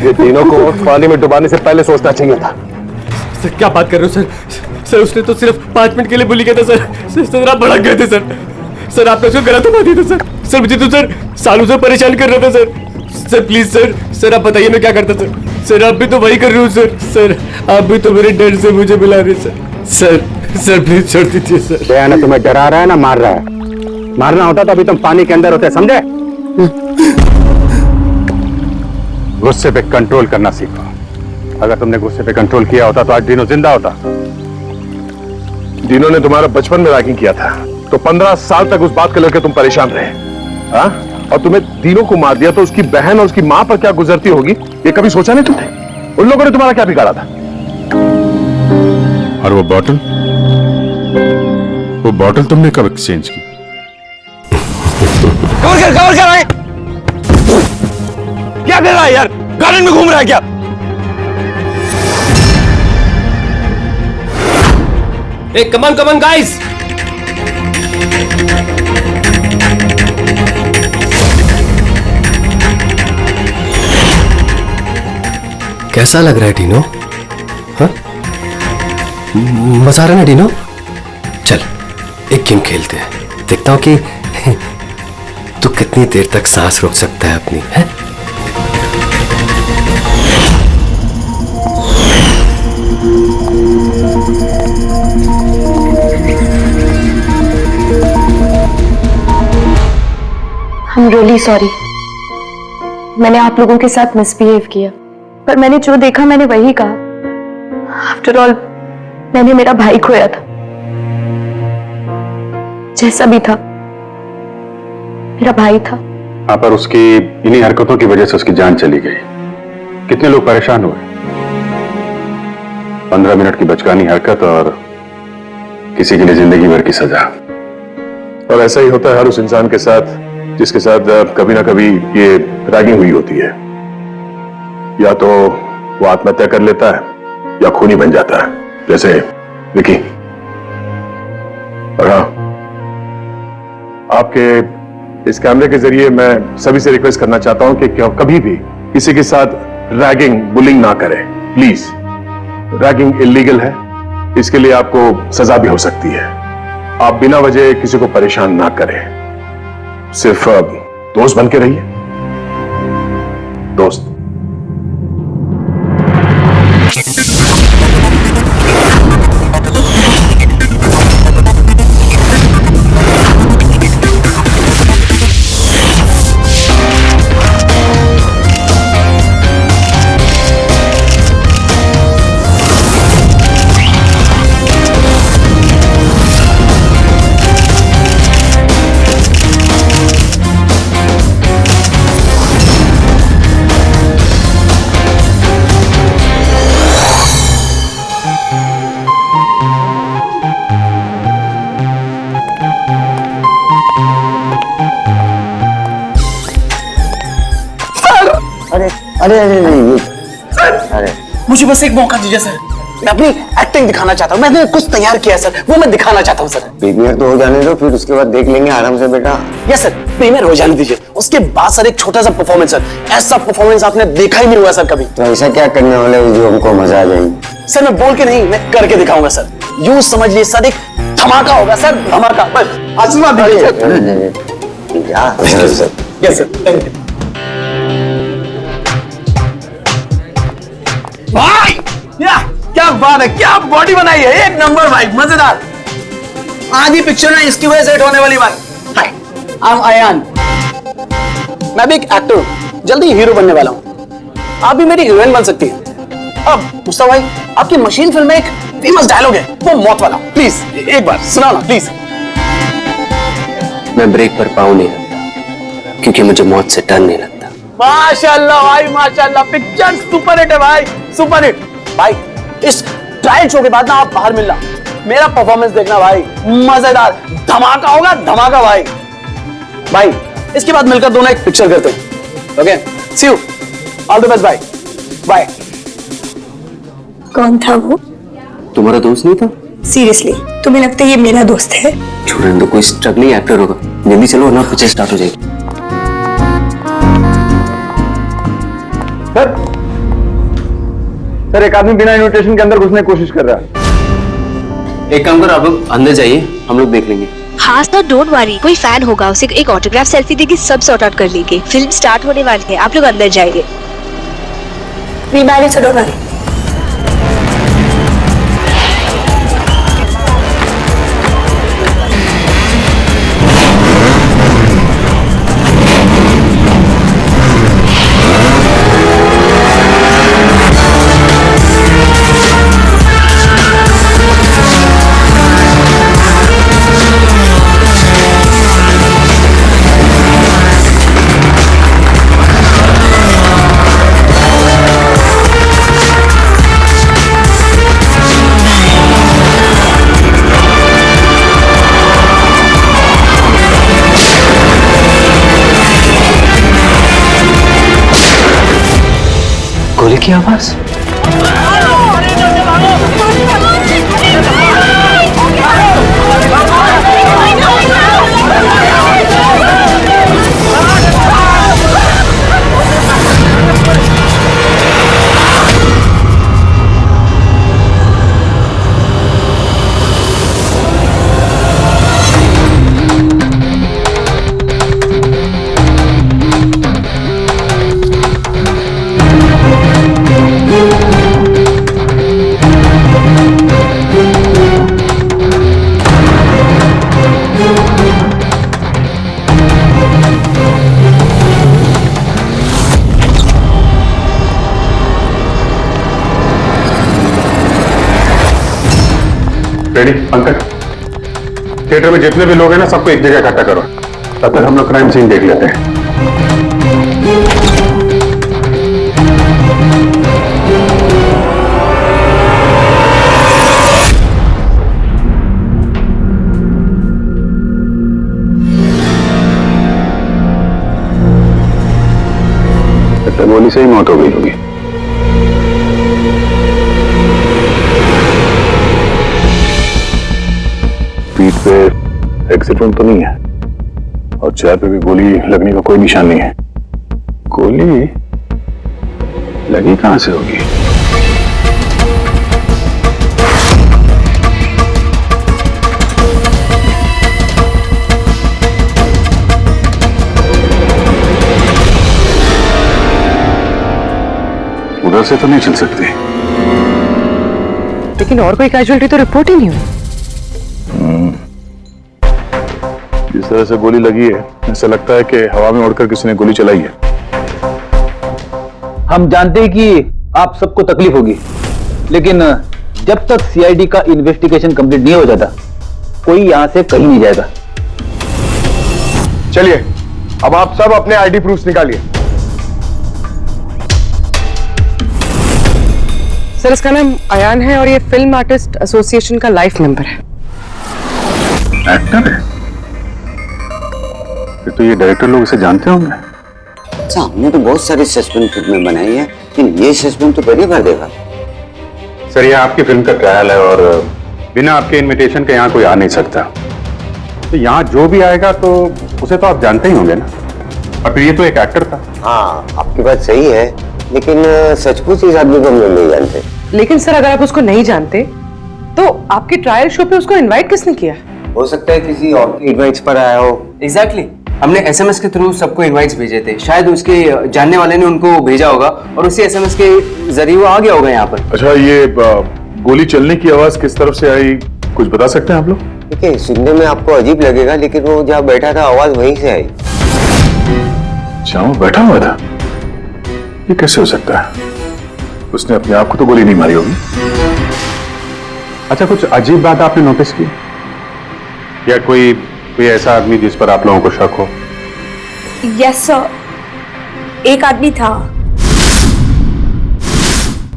ये तीनों को पानी में डुबाने से पहले सोचना चाहिए था। सर क्या बात कर रहे हो सर? सर उसने तो सिर्फ 5 मिनट के लिए बोली किया था सर। सर आप भड़क गए थे सर। सर आपने उसको गलत दबा दिया था सर। सर मुझे तो सर सालों से परेशान कर रहा था sir. Sir please sir, sir आप बताइए मैं क्या करता सर? सर आप भी तो वही कर रहे हो सर। सर आप भी तो मेरे डर से मुझे बुला रहे सर। सर सर प्लीज छोड़ दीजिए सर। दया ना तुम्हें डरा रहा है ना मार रहा है। मारना होता तो अभी तुम पानी के अंदर होते, समझे? गुस्से पे कंट्रोल करना सीखो। अगर तुमने गुस्से पे कंट्रोल किया होता तो आज डीनो जिंदा होता। डीनो ने तुम्हारा बचपन में रैगिंग किया था, तो 15 साल तक उस बात को लेकर तुम परेशान रहे। हाँ? और तुम्हें डीनो को मार दिया तो उसकी बहन और उसकी मां पर क्या गुजरती होगी, ये कभी सोचा नहीं तुमने? उन लोगों ने तुम्हारा क्या बिगाड़ा था? और वो बॉटल तुमने कब एक्सचेंज की? कवर कर आए। क्या कर रहा है यार? गार्डन में घूम रहा है क्या? Hey, come on guys! कैसा लग रहा है डीनो? हाँ? मजा आ रहा है ना डीनो? चल एक गेम खेलते हैं, देखता हूं कि तू कितनी देर तक सांस रोक सकता है अपनी, है? I'm really sorry. मैंने आप लोगों के साथ मिसबिहेव किया, पर मैंने जो देखा मैंने वही कहा। आफ्टर ऑल मैंने मेरा भाई खोया था, जैसा भी था मेरा भाई था। हाँ, पर उसकी इन्हीं हरकतों की वजह से उसकी जान चली गई। कितने लोग परेशान हुए। 15 मिनट की बचकानी हरकत और किसी के लिए जिंदगी भर की सजा। और ऐसा ही होता है हर उस इंसान के साथ जिसके साथ कभी ना कभी ये रैगिंग हुई होती है। या तो वो आत्महत्या कर लेता है या खूनी बन जाता है, जैसे विकी। और हाँ, आपके इस कैमरे के जरिए मैं सभी से रिक्वेस्ट करना चाहता हूं कि कभी भी किसी के साथ रैगिंग, बुलिंग ना करें, प्लीज। रैगिंग इलीगल है, इसके लिए आपको सजा भी हो सकती है। आप बिना वजह किसी को परेशान ना करें, सिर्फ दोस्त बन के रहिए। दोस्त। अरे अरे नहीं, अरे मुझे बस एक मौका दीजिए सर। मैं अपनी एक्टिंग दिखाना चाहता हूँ। मैंने कुछ तैयार किया है सर, वो मैं दिखाना चाहता हूँ सर। प्रीमियर तो हो जाने दो, फिर उसके बाद देख लेंगे आराम से बेटा। यस सर, प्रीमियर हो जाने दीजिए। उसके बाद सर एक छोटा सा परफॉर्मेंस सर। ऐसा परफॉर्मेंस आपने देखा ही नहीं हुआ सर कभी। तो ऐसा क्या करने वाले हो जो हमको मजा आ जाएगी? सर मैं बोल के नहीं, मैं करके दिखाऊंगा सर। यूं समझ लिए सर, एक धमाका होगा सर, धमाका। बस आशीर्वाद दीजिए। यस सर, थैंक यू भाई। क्या बात है, क्या बॉडी बनाई है, एक नंबर भाई, मजेदार। आधी पिक्चर में इसकी वजह से हिट होने वाली बात। हाय, आई एम अयान। मैं भी एक एक्टर हूं, जल्दी हीरो बनने वाला हूं। आप भी मेरी हीरोइन बन सकती हैं। अब मुस्तफा भाई, आपकी मशीन फिल्म में एक फेमस डायलॉग है, वो मौत वाला। प्लीज एक बार सुनाओ ना प्लीज। मैं ब्रेक पर पाँव नहीं रखता क्योंकि मुझे मौत से डर नहीं लगता। माशाल्लाह भाई, माशाल्लाह। पिक्चर सुपर हिट है भाई, सुपर हिट। भाई इस ट्रायल शो के बाद ना आप बाहर मिलना, मेरा परफॉर्मेंस देखना भाई, मजेदार धमाका होगा, धमाका भाई। भाई इसके बाद मिलकर दोनों एक पिक्चर करते हैं। Okay, see you, all the best भाई, बाय। कौन था वो? तुम्हारा दोस्त नहीं था? सीरियसली तुम्हें लगता है ये मेरा दोस्त है? छोड़ने दो, कोई स्ट्रगलिंग एक्टर होगा। जल्दी चलो ना, पिक्चर स्टार्ट हो जाएगी। सर एक आदमी बिना इनविटेशन के अंदर घुसने की कोशिश कर रहा है। एक काम करो, आप लोग अंदर जाइए, हम लोग देख लेंगे। हाँ सर, डोंट वरी, कोई फैन होगा, उसे एक ऑटोग्राफ सेल्फी देके सब सॉर्ट आउट कर लेंगे। फिल्म स्टार्ट होने वाली है, आप लोग अंदर जाइए। We married, so don't worry. गोली की आवाज। रेडी पंकज, थिएटर में जितने भी लोग हैं ना सबको एक जगह इकट्ठा करो, तब तक हम लोग क्राइम सीन देख लेते हैं। गोली से ही मौत हो गई होगी। पीठ पे एग्जिट वुंड तो नहीं है और चेहरे पे भी गोली लगने का कोई निशान नहीं है। गोली लगी कहां से होगी? उधर से तो नहीं चल सकती। लेकिन और कोई कैजुअलिटी तो रिपोर्ट ही नहीं हुई। जिस तरह से गोली लगी है ऐसा लगता है कि हवा में उड़कर किसी ने गोली चलाई है। हम जानते हैं कि आप सबको तकलीफ होगी, लेकिन जब तक सीआईडी का इन्वेस्टिगेशन कंप्लीट नहीं हो जाता कोई यहां से कहीं नहीं जाएगा। चलिए अब आप सब अपने आईडी प्रूफ निकालिए। सर इसका नाम अयान है और ये फिल्म आर्टिस्ट एसोसिएशन का लाइफ मेंबर है। एक्टर है? फिर तो ये डायरेक्टर लोग इसे जानते होंगे। अच्छा, हमने तो बहुत सारी सस्पेंस फिल्में बनाई है, लेकिन ये सस्पेंस तो पहली बार देखा। सर ये आपकी फिल्म का ट्रायल है और बिना आपके इनविटेशन के यहाँ कोई आ नहीं सकता, तो यहाँ जो भी आएगा तो उसे तो आप जानते ही होंगे ना, और फिर ये तो एक एक्टर था। हाँ आपकी बात सही है, लेकिन सचमुच इस आदमी को हम लोग नहीं जानते। लेकिन सर अगर आप उसको नहीं जानते तो आपके ट्रायल शो पे उसको इनवाइट किसने किया? हो सकता है किसी और के इनवाइट्स पर आया हो। एग्जैक्टली हमने एसएमएस के थ्रू सबको इनवाइट्स भेजे थे, शायद उसके जानने वाले ने उनको भेजा होगा और उसी एसएमएस के जरिए वो आ गया होगा यहाँ पर। अच्छा, ये गोली चलने की आवाज किस तरफ से आई कुछ बता सकते हैं आप लोग? देखिए सुनने में आपको अजीब लगेगा, लेकिन वो जहाँ बैठा था आवाज वहीं से आई। अच्छा, वो बैठा हुआ था? ये कैसे हो सकता है? उसने अपने आप को तो गोली नहीं मारी होगी। अच्छा, कुछ अजीब बात आपने नोटिस की या कोई ऐसा आदमी जिस पर आप लोगों को शक हो? यस सर, एक आदमी था।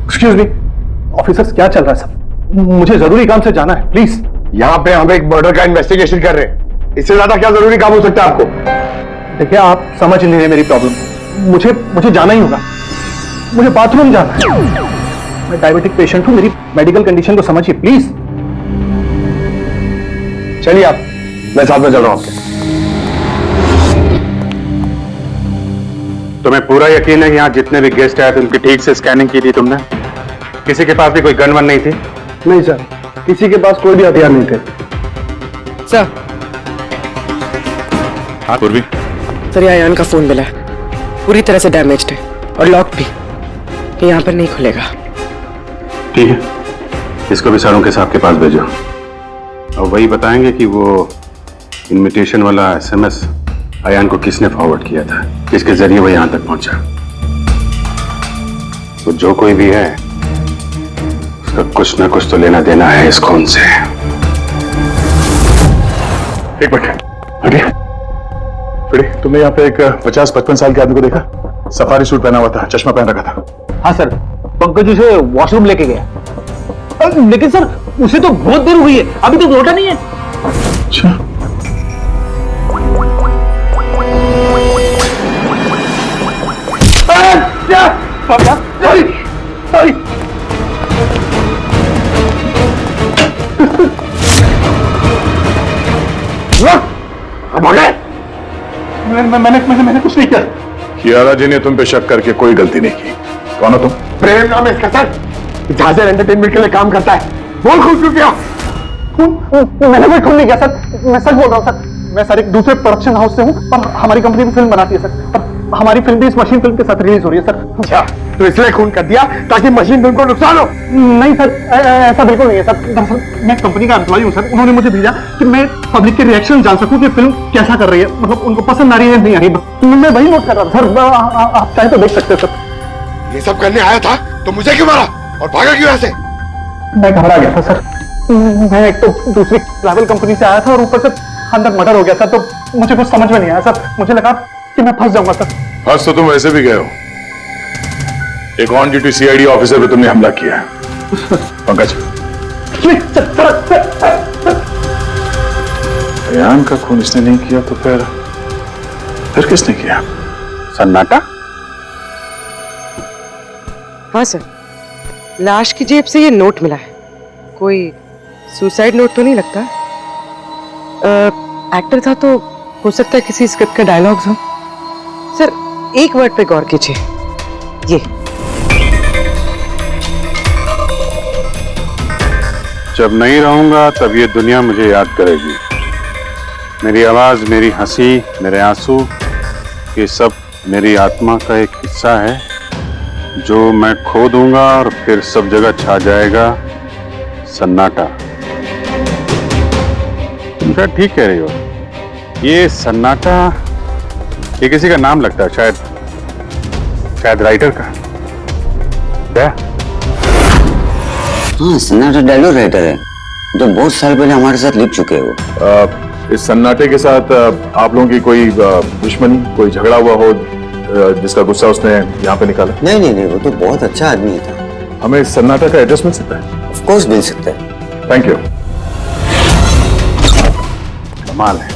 एक्सक्यूज मी ऑफिसर्स, क्या चल रहा है सब? मुझे जरूरी काम से जाना है, प्लीज। यहाँ पे हम एक मर्डर का इन्वेस्टिगेशन कर रहे हैं, इससे ज्यादा क्या जरूरी काम हो सकता है आपको? देखिए आप समझ नहीं रहे मेरी प्रॉब्लम। मुझे जाना ही होगा, मुझे बाथरूम जाना है। मैं डायबिटिक पेशेंट हूं, मेरी मेडिकल कंडीशन को समझिए प्लीज। चलिए आप, मैं साथ में चल रहा हूं आपके। तुम्हें पूरा यकीन है कि यहाँ जितने भी गेस्ट आए थे उनकी ठीक से स्कैनिंग की थी तुमने? किसी के पास भी कोई गन वन नहीं थी? नहीं सर, किसी के पास कोई भी हथियार नहीं थे। सर हाँ पूर्वी, सर ये अयान का फोन मिला है, पूरी तरह से डैमेज्ड है और लॉक भी, ये यहाँ पर नहीं खुलेगा। ठीक है, इसको भी सारों के साहब के पास भेजो और वही बताएंगे कि वो इनविटेशन वाला एसएमएस अयान को किसने फॉरवर्ड किया था, किसके जरिए वो यहां तक पहुंचा। तो जो कोई भी है उसका कुछ ना कुछ तो लेना देना है इस खून से। एक मिनट, तुमने यहाँ पे एक 50-55 साल के आदमी को देखा? सफारी सूट पहना हुआ था, चश्मा पहन रखा था। हाँ सर, पंकज उसे वॉशरूम लेके गया। लेकिन सर उसे तो बहुत देर हुई है, अभी तो लौटा नहीं है। अच्छा, मैंने कुछ नहीं किया। कियारा जी ने तुम पे शक करके कोई गलती नहीं की। कौन हो तुम? प्रेम नाम है इसका सर, झांझर एंटरटेनमेंट के लिए काम करता है। बोल खून क्यों किया? मैंने कोई खून नहीं किया सर, मैं सच बोल रहा हूँ सर। मैं सर एक दूसरे प्रोडक्शन हाउस से हूँ, पर हमारी कंपनी भी फिल्म बनाती है सर, पर हमारी फिल्म भी इस मशीन फिल्म के साथ रिलीज हो रही है सर। अच्छा, तो इसलिए खून कर दिया ताकि मशीन फिल्म को नुकसान हो? नहीं सर, ऐसा बिल्कुल नहीं है सर। दरअसल मैं कंपनी का एम्प्लॉय हूँ सर, उन्होंने मुझे भेजा कि मैं पब्लिक के रिएक्शन जान सकूं कि फिल्म कैसा कर रही है, मतलब उनको पसंद आ रही है नहीं आ रही। मैं वही नोट कर रहा था सर, आप चाहे तो देख सकते हैं सर। ये सब करने आया था तो मुझे क्यों मारा और भागा क्यों ऐसे? मैं घबरा गया था सर, मैं एक तो दूसरी ट्रैवल कंपनी से आया था और ऊपर से अंदर मर्डर हो गया था, तो मुझे कुछ समझ में नहीं आया सर। मुझे लगा कि मैं फंस जाऊंगा सर। फंस तो तुम वैसे भी गए हो। एक ऑन ड्यूटी सीआईडी ऑफिसर पे तुमने हमला किया है। पंकज, अयान का खून इसने नहीं किया तो फिर किसने किया? सन्नाटा? हाँ सर, लाश की जेब से ये नोट मिला है। कोई सुसाइड नोट तो नहीं लगता? एक्टर था तो हो सकता है किसी स्क्रिप्ट के डायलॉग्स हो। सर एक वर्ड पे गौर कीजिए, ये जब नहीं रहूंगा तब ये दुनिया मुझे याद करेगी। मेरी आवाज, मेरी हंसी, मेरे आंसू, ये सब मेरी आत्मा का एक हिस्सा है जो मैं खो दूंगा और फिर सब जगह छा जाएगा सन्नाटा। तुम शायद ठीक कह रही हो। ये सन्नाटा, ये किसी का नाम लगता है, शायद राइटर का। क्या? हाँ, सन्नाटा डायलॉग राइटर है जो बहुत साल पहले हमारे साथ लिख चुके हो। इस सन्नाटे के साथ आप लोगों की कोई दुश्मनी, कोई झगड़ा हुआ हो जिसका गुस्सा उसने यहाँ पे निकाला? नहीं, वो तो बहुत अच्छा आदमी था। हमें इस सन्नाटा का एड्रेस मिल सकता है? ऑफ कोर्स मिल सकता है। Thank you. कमाल है,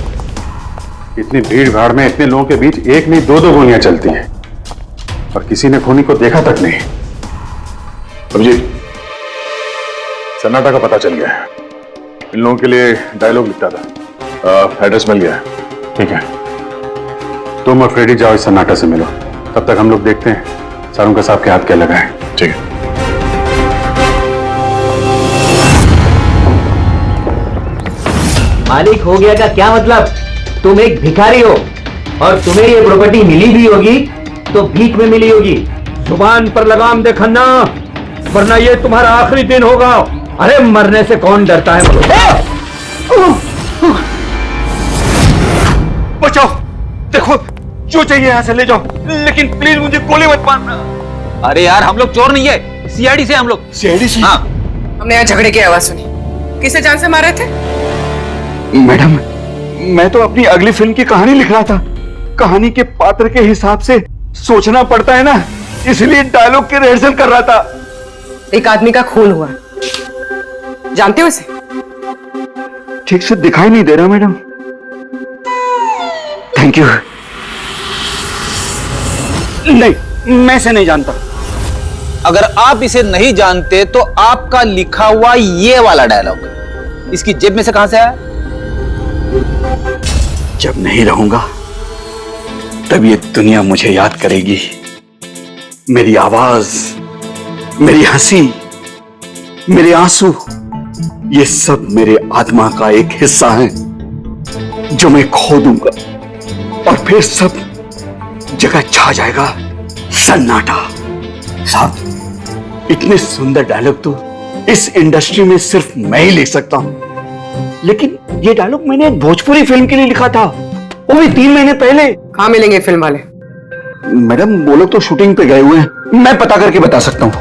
इतनी भीड़ भाड़ में इतने लोगों के बीच एक नहीं दो गोलियां चलती हैं और किसी ने खूनी को देखा तक नहीं। अभिजीत, सन्नाटा का पता चल गया है। इन लोगों के लिए डायलॉग लिखता था। एड्रेस मिल गया है। ठीक है, तुम और फ्रेडी जाओ, इस सन्नाटा से मिलो। तब तक हम लोग देखते हैं सारुंका साहब के हाथ क्या लगा है। ठीक है। मालिक हो गया का क्या मतलब? तुम एक भिखारी हो और तुम्हें ये प्रॉपर्टी मिली भी होगी तो भीख में मिली होगी। जुबान पर लगाम दे खन्ना, वरना ये तुम्हारा आखिरी दिन होगा। अरे मरने से कौन डरता है? बचाओ, देखो जो चाहिए यहां से ले जाओ, लेकिन प्लीज मुझे गोली मत मारना। अरे यार, हम लोग चोर नहीं है, सीआईडी से हम लोग। सीआईडी से? हाँ। हमने यहाँ झगड़े की आवाज सुनी। किसे जान से मारे थे? मैडम, मैं तो अपनी अगली फिल्म की कहानी लिख रहा था। कहानी के पात्र के हिसाब से सोचना पड़ता है ना, इसलिए डायलॉग की रिहर्सल कर रहा था। एक आदमी का खून हुआ, जानते हो इसे? ठीक से दिखाई नहीं दे रहा मैडम। Thank you. नहीं, मैं इसे नहीं जानता। अगर आप इसे नहीं जानते तो आपका लिखा हुआ ये वाला डायलॉग इसकी जेब में से कहां से आया? जब नहीं रहूंगा तब ये दुनिया मुझे याद करेगी। मेरी आवाज, मेरी हंसी, मेरे आंसू, ये सब मेरे आत्मा का एक हिस्सा है जो मैं खो दूंगा और फिर सब जगह छा जाएगा सन्नाटा। साहब, इतने सुंदर डायलॉग तो इस इंडस्ट्री में सिर्फ मैं ही लिख सकता हूं, लेकिन ये डायलॉग मैंने एक भोजपुरी फिल्म के लिए लिखा था, वो भी 3 महीने पहले। कहां मिलेंगे फिल्म वाले? मैडम, वो लोग तो शूटिंग पे गए हुए हैं, मैं पता करके बता सकता हूं।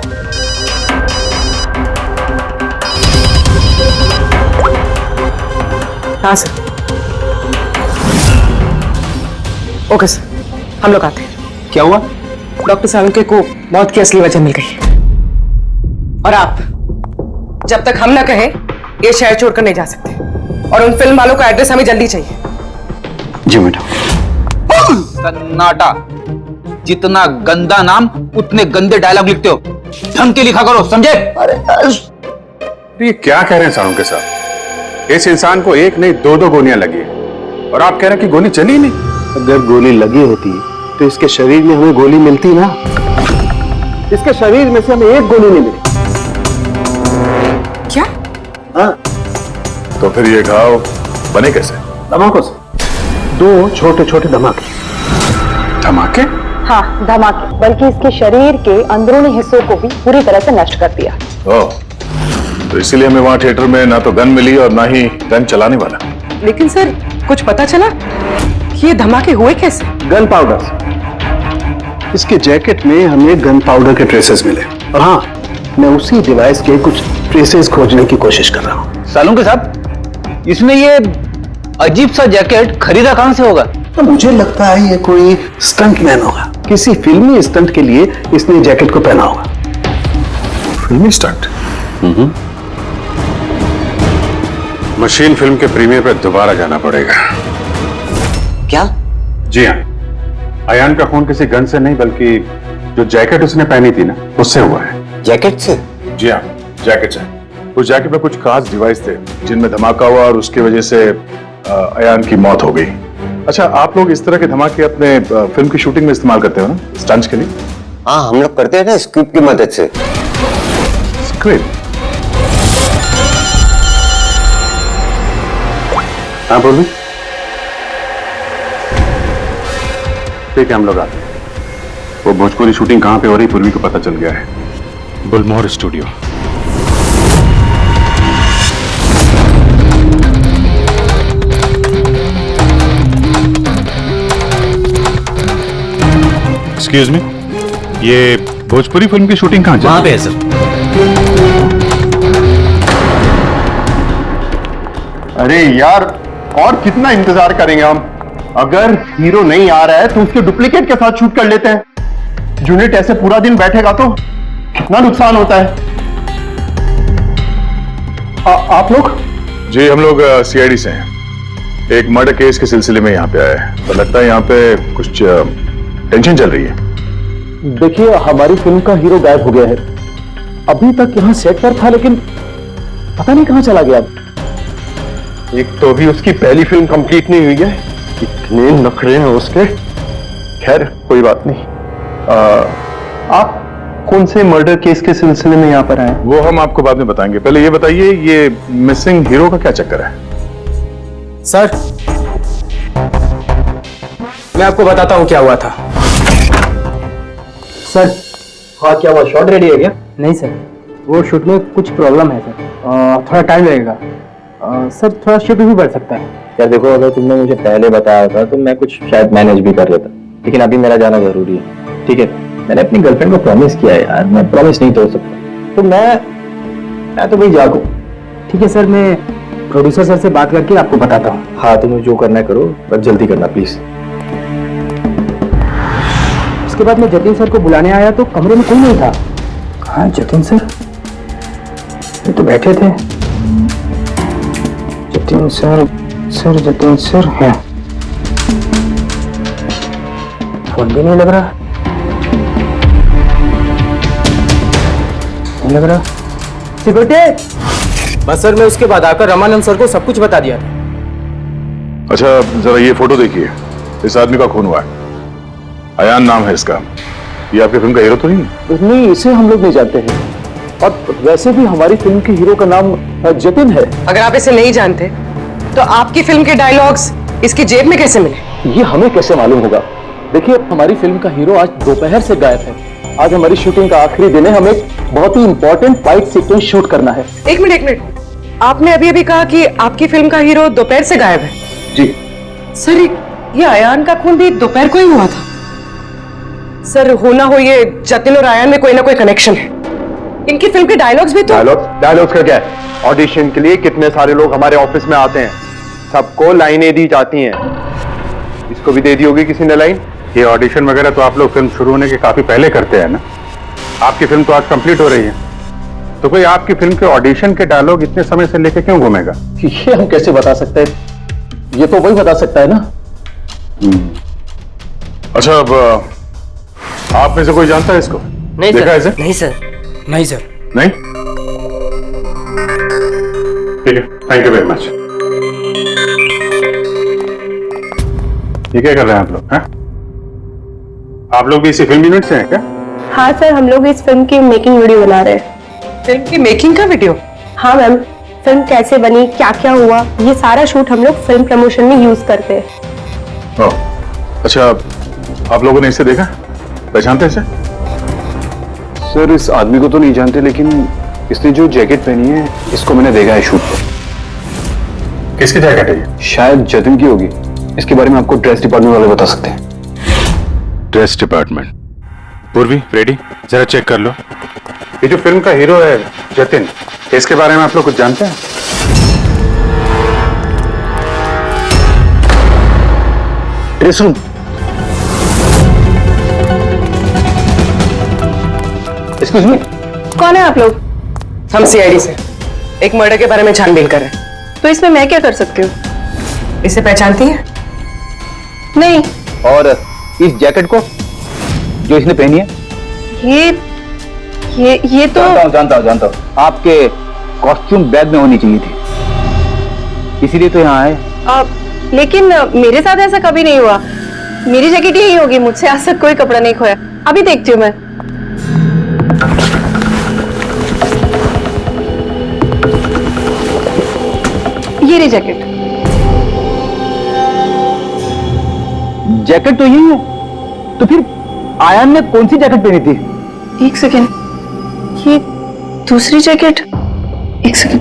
हाँ सर। ओके सर, हम लोग आते हैं। क्या हुआ? डॉक्टर सालुंके को मौत की असली वजह मिल गई और आप जब तक हम ना कहें ये शहर छोड़कर नहीं जा सकते, और उन फिल्म वालों का एड्रेस हमें जल्दी चाहिए। जी मैडम। सन्नाटा, जितना गंदा नाम उतने गंदे डायलॉग लिखते हो। ढंग के लिखा करो, समझे? ये क्या कह रहे हैं सारुंके साहब? इस इंसान को एक नहीं दो गोलियां लगी है और आप कह रहे हैं कि गोली चली नहीं। अगर गोली लगी होती तो इसके शरीर में हमें गोली मिलती ना। इसके शरीर में से हमें एक गोली नहीं मिली। क्या? हाँ। तो फिर ये घाव बने कैसे? धमाकों से। 2 छोटे छोटे धमाके। धमाके? हाँ, धमाके, बल्कि इसके शरीर के अंदरूनी हिस्सों को भी पूरी तरह से नष्ट कर दिया। ओह, तो इसीलिए हमें वहां थिएटर में ना तो गन मिली और ना ही गन चलाने वाला। लेकिन सर, कुछ पता चला ये धमाके हुए कैसे? Gun powder. इसके जैकेट में हमें गन पाउडर के ट्रेसेस मिले और हाँ, मैं उसी डिवाइस के कुछ ट्रेसेस खोजने की कोशिश कर रहा हूं। सालुंके साहब, इसने ये अजीब सा जैकेट खरीदा कहां से होगा? तो मुझे लगता है ये कोई स्टंट मैन होगा। किसी फिल्मी स्टंट के लिए इसने जैकेट को पहना होगा। फिल्मी स्टंट? मशीन फिल्म के प्रीमियर पर दोबारा जाना पड़ेगा। क्या? जी हाँ, अयान का खून किसी गन से नहीं बल्कि जो जैकेट उसने पहनी थी ना, उससे हुआ है। जैकेट से? जी हाँ, जैकेट से। उस जैकेट में कुछ खास डिवाइस थे जिनमें धमाका हुआ और उसकी वजह से अयान की मौत हो गई। अच्छा, आप लोग इस तरह के धमाके अपने फिल्म की शूटिंग में इस्तेमाल करते हो ना, स्टंट्स के लिए? हाँ, हम लोग करते हैं ना स्क्रिप्ट की मदद से। स्क्रिप्ट? हाँ बोलो। ठीक है, हम लोग आते हैं। वो भोजपुरी शूटिंग कहां पे हो रही पूर्वी को पता चल गया है। बुलमोहर स्टूडियो। एक्सक्यूज मी, ये भोजपुरी फिल्म की शूटिंग कहां वहां पे है सर। अरे यार, और कितना इंतजार करेंगे हम? अगर हीरो नहीं आ रहा है तो उसके डुप्लीकेट के साथ शूट कर लेते हैं। यूनिट ऐसे पूरा दिन बैठेगा तो कितना नुकसान होता है। आप लोग? जी, हम लोग सीआईडी से हैं। एक मर्डर केस के सिलसिले में यहाँ पे आए हैं। तो लगता है यहाँ पे कुछ टेंशन चल रही है। देखिए, हमारी फिल्म का हीरो गायब हो गया है। अभी तक यहाँ सेट पर था, लेकिन पता नहीं कहाँ चला गया। एक तो अभी उसकी पहली फिल्म कंप्लीट नहीं हुई है, इतने नखरे हैं उसके। खैर, कोई बात नहीं। आप कौन से मर्डर केस के सिलसिले में यहाँ पर आए? वो हम आपको बाद में बताएंगे। पहले ये बताइए, ये मिसिंग हीरो का क्या चक्कर है? सर, मैं आपको बताता हूं क्या हुआ था। सर, हाँ, क्या हुआ? शॉट रेडी है क्या? नहीं सर, वो शूट में कुछ प्रॉब्लम है सर। थोड़ा टाइम लगेगा सर, थोड़ा शूट भी बढ़ सकता है। यार देखो, अगर तुमने मुझे पहले बताया होता तो मैं कुछ शायद मैनेज भी कर लेता, लेकिन अभी मेरा जाना जरूरी है। ठीक है, मैंने अपनी गर्लफ्रेंड को प्रॉमिस किया है यार, मैं प्रॉमिस नहीं तोड़ सकता। तो मैं तो भाई जागू। ठीक है सर, मैं प्रोड्यूसर सर से बात करके आपको बताता हूँ। हाँ, तुम जो करना है करो, बस जल्दी करना प्लीज। उसके बाद मैं जतिन सर को बुलाने आया तो कमरे में कोई नहीं था। कहाँ जतिन सर? ये तो बैठे थे। जतिन सर है। फोन भी नहीं लग रहा। नहीं लग रहा। सिक्योरिटी! बस सर, मैं उसके बाद आकर रमानंद सर को सब कुछ बता दिया था। अच्छा, जरा ये फोटो देखिए। इस आदमी का खून हुआ है। अयान नाम है इसका। ये आपकी फिल्म का हीरो तो नहीं है? नहीं, इसे हम लोग नहीं जानते हैं। और वैसे भी हमारी फिल्म के हीरो का नाम जतिन है। अगर आप इसे नहीं जानते तो आपकी फिल्म के डायलॉग्स इसकी जेब में कैसे मिले? ये हमें कैसे मालूम होगा? देखिए, हमारी फिल्म का हीरो आज दोपहर से गायब है। आज हमारी शूटिंग का आखिरी दिन है। हमें बहुत ही इंपॉर्टेंट फाइट सीक्वेंस शूट करना है। एक मिनट, आपने अभी कहा कि आपकी फिल्म का हीरो दोपहर से गायब है। जी सर, ये अयान का खून भी दोपहर को ही हुआ था। सर, हो ना हो ये जतिन और अयान में कोई ना कोई कनेक्शन है। इनकी फिल्म के डायलॉग्स भी तो। डायलॉग्स का क्या है? ऑडिशन के लिए कितने सारे लोग हमारे ऑफिस में आते हैं, सबको लाइनें दी जाती हैं। इसको भी दे दी होगी किसी ने लाइन। ये ऑडिशन वगैरह तो आप लोग फिल्म शुरू होने के काफी पहले करते हैं ना। आपकी फिल्म तो आज कंप्लीट हो रही है, तो कोई आपकी फिल्म के ऑडिशन के डायलॉग इतने समय से लेके क्यों घूमेगा? ये हम कैसे बता सकते हैं? ये तो वही बता सकता है ना। अच्छा, अब आप में से कोई जानता है इसको? नहीं देखा है सर। इसे? नहीं सर। नहीं सर। नहीं? ठीक है, थैंक यू वेरी मच। ये क्या कर रहे हैं आप लोग? हैं? आप लोग भी इसी फिल्म यूनिट से हैं क्या? हाँ सर, हम लोग इस फिल्म की मेकिंग वीडियो बना रहे हैं। फिल्म की मेकिंग का वीडियो? हाँ मैम, फिल्म कैसे बनी, क्या क्या हुआ, ये सारा शूट हम लोग फिल्म प्रमोशन में यूज करते हैं। ओह, अच्छा, आप लोगों ने इसे देखा? पहचानते हैं इसे? सर, इस आदमी को तो नहीं जानते, लेकिन इसने जो जैकेट पहनी है इसको मैंने देखा है शूट पर। किसकी जैकेट है ये? शायद जतिन की होगी। इसके बारे में आपको ड्रेस डिपार्टमेंट वाले बता सकते हैं। Dress department. पूर्वी, रेडी? जरा चेक कर लो। ये जो फिल्म का हीरो है जतिन, इसके बारे में आप लोग कुछ जानते हैं? Dress room. एक्सक्यूज मी, कौन है आप लोग? हम सीआईडी से एक मर्डर के बारे में छानबीन कर रहे हैं। तो इसमें मैं क्या कर सकती हूँ? इसे पहचानती हैं? नहीं। और इस जैकेट को जो इसने पहनी है? ये तो जानता हूँ। आपके कॉस्ट्यूम बैग में होनी चाहिए थी, इसीलिए तो यहाँ आए। लेकिन मेरे साथ ऐसा कभी नहीं हुआ। मेरी जैकेट यही होगी, मुझसे आज तक कोई कपड़ा नहीं खोया। अभी देखती हूँ मैं। ये रही जैकेट। जैकेट तो यही है, तो फिर आयान ने कौन सी जैकेट पहनी थी? एक सेकेंड, ये दूसरी जैकेट। एक सेकेंड,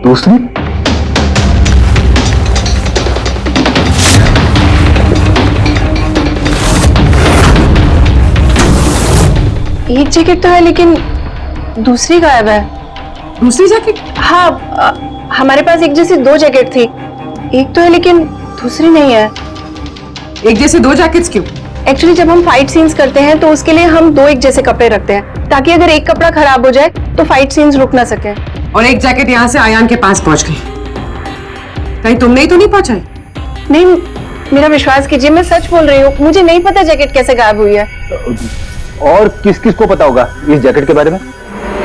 दूसरी? एक जैकेट तो है लेकिन दूसरी गायब है। दूसरी जैकेट? हाँ, हमारे पास एक जैसी दो जैकेट थी। एक तो है लेकिन दूसरी नहीं है। एक जैसे दो जैकेट्स क्यों? एक्चुअली जब हम फाइट सीन्स करते हैं तो उसके लिए हम दो एक जैसे कपड़े रखते हैं, ताकि अगर एक कपड़ा खराब हो जाए तो फाइट सीन्स रुक ना सके। और एक जैकेट यहाँ से आयान के पास पहुंच गई, कहीं तुमने ही तो नहीं पहुंचाई? नहीं, मेरा विश्वास कीजिए, मैं सच बोल रही हूँ। मुझे नहीं पता जैकेट कैसे गायब हुई है। और किस किस को पता होगा इस जैकेट के बारे में?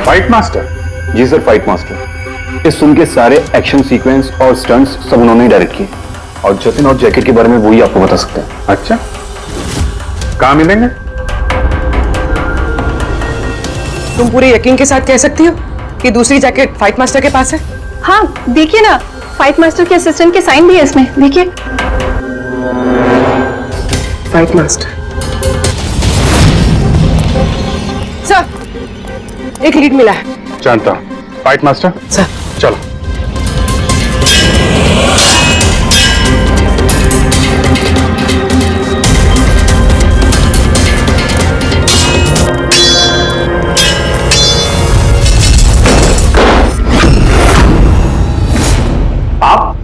Fight master. जी सर, फाइट मास्टर। इस फिल्म के सारे एक्शन सीक्वेंस और स्टंट्स सब उन्होंने ही डायरेक्ट किए, और जतिन और जैकेट के बारे में वही आपको बता सकते हैं। अच्छा, कहाँ मिलेंगे? तुम पूरे यकीन के साथ कह सकती हो कि दूसरी जैकेट फाइट मास्टर के पास है? हाँ, देखिए ना, फाइट मास्टर के असिस्टेंट के साइन भी है इसमें, देखिए। Fight master. सर, एक लीड मिला है। जानता हूँ। फाइट मास्टर सर, चलो। आप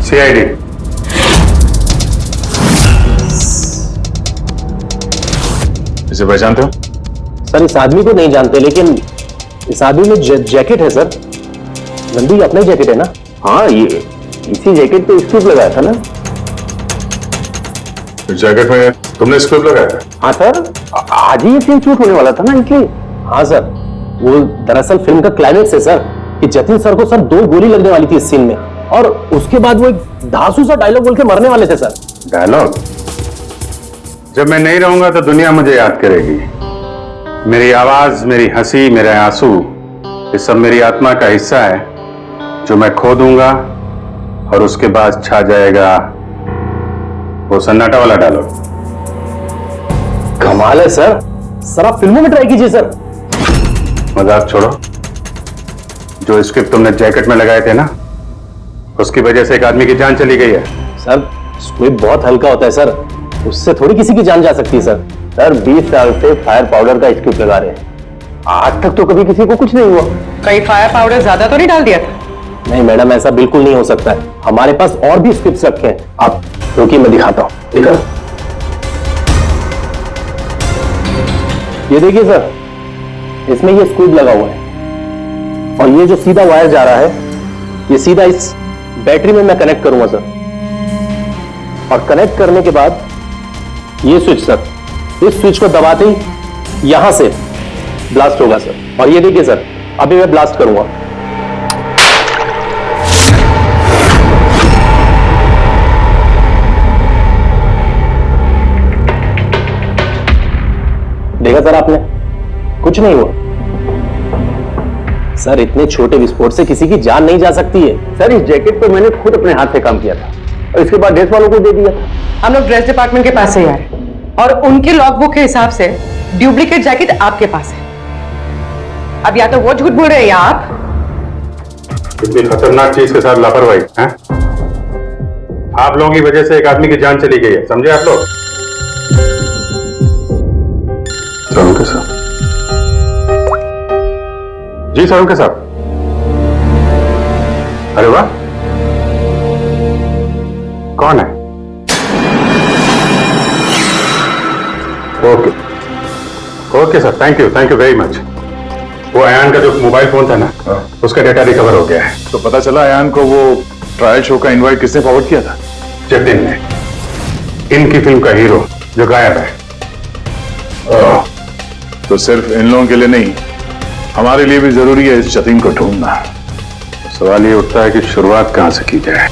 सीआईडी? इसे पहचानते हो? सर, इस आदमी को नहीं जानते, लेकिन इस आदमी में जैकेट है सर। नंदी अपना ही जैकेट है ना? हाँ, ये इसी जैकेट पे स्क्रिप्ट लगाया था ना। इस जैकेट में तुमने स्क्रिप्ट लगाया था? हाँ सर, आज ही ये सीन शूट होने वाला था ना, इसलिए। हाँ सर, वो दरअसल फिल्म का क्लाइमेक्स है सर, कि जतिन सर को सर 2 गोली लगने वाली थी इस सीन में, और उसके बाद वो एक धांसू सा डायलॉग बोल के मरने वाले थे सर। डायलॉग? जब मैं नहीं रहूंगा तो दुनिया मुझे याद करेगी। मेरी आवाज, मेरी हंसी, मेरे आंसू, ये सब मेरी आत्मा का हिस्सा है जो मैं खो दूंगा, और उसके बाद छा जाएगा वो सन्नाटा वाला डायलॉग। कमाल है सर। सर, आप फिल्मों में ट्राई कीजिए सर। मजाक छोड़ो। जो स्क्रिप्ट तुमने जैकेट में लगाए थे ना, उसकी वजह से एक आदमी की जान चली गई है। सर, स्क्रिप्ट बहुत हल्का होता है सर, उससे थोड़ी किसी की जान जा सकती है सर। सर, 20 साल से फायर पाउडर का स्क्रिप्ट लगा रहे हैं, आज तक तो कभी किसी को कुछ नहीं हुआ। कहीं फायर पाउडर ज्यादा तो नहीं डाल दिया था? नहीं मैडम, ऐसा बिल्कुल नहीं हो सकता है। हमारे पास और भी स्क्रिप्ट्स रखे हैं। आप रुकिए, मैं दिखाता हूँ। ठीक है, ये देखिए सर, इसमें ये स्क्रूप लगा हुआ है, और ये जो सीधा वायर जा रहा है, ये सीधा इस बैटरी में मैं कनेक्ट करूंगा सर। और कनेक्ट करने के बाद ये स्विच सर, इस स्विच को दबाते ही यहां से ब्लास्ट होगा सर। और ये देखिए सर, अभी मैं ब्लास्ट करूंगा। देखा सर आपने, कुछ नहीं हुआ सर। इतने छोटे विस्फोट से किसी की जान नहीं जा सकती है सर। इस जैकेट पे मैंने खुद अपने हाथ से काम किया था, और इसके बाद ड्रेस वालों को दे दिया था। हम लोग ड्रेस डिपार्टमेंट के पास से ही आए, और उनके लॉगबुक के हिसाब से डुप्लीकेट जैकेट आपके पास है। अब या तो वो झूठ बोल रहे हैं या आप। इतनी खतरनाक चीज के साथ लापरवाही है? आप लोगों की वजह से एक आदमी की जान चली गई है, समझे आप लोग? साहब जी, साहब अरे वाह, कौन है? Okay okay sir, thank you very much. वो अयान का जो मोबाइल फोन था ना, उसका डेटा रिकवर हो गया है। तो पता चला अयान को वो ट्रायल शो का इनवाइट किसने फॉरवर्ड किया था? जतिन ने, इनकी फिल्म का हीरो जो गायब है। तो सिर्फ इन लोगों के लिए नहीं, हमारे लिए भी जरूरी है इस जतिन को ढूंढना। सवाल ये उठता है कि शुरुआत कहां से की जाए।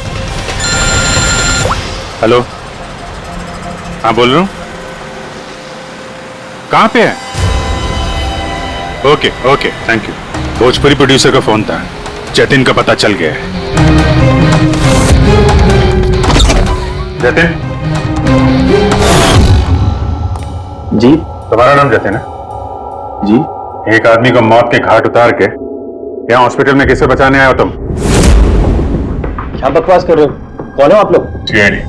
हेलो, हाँ बोल रहा हूं। कहां पे है? Okay okay, thank you. Bhojpuri producer का फोन था, जतिन का पता चल गया है। जतिन जी, तुम्हारा नाम जतिन है? जी। एक आदमी को मौत के घाट उतार के यहाँ हॉस्पिटल में किसे बचाने आए हो तुम? क्या बकवास कर रहे हो? कौन हो आप लोग? सीआईडी।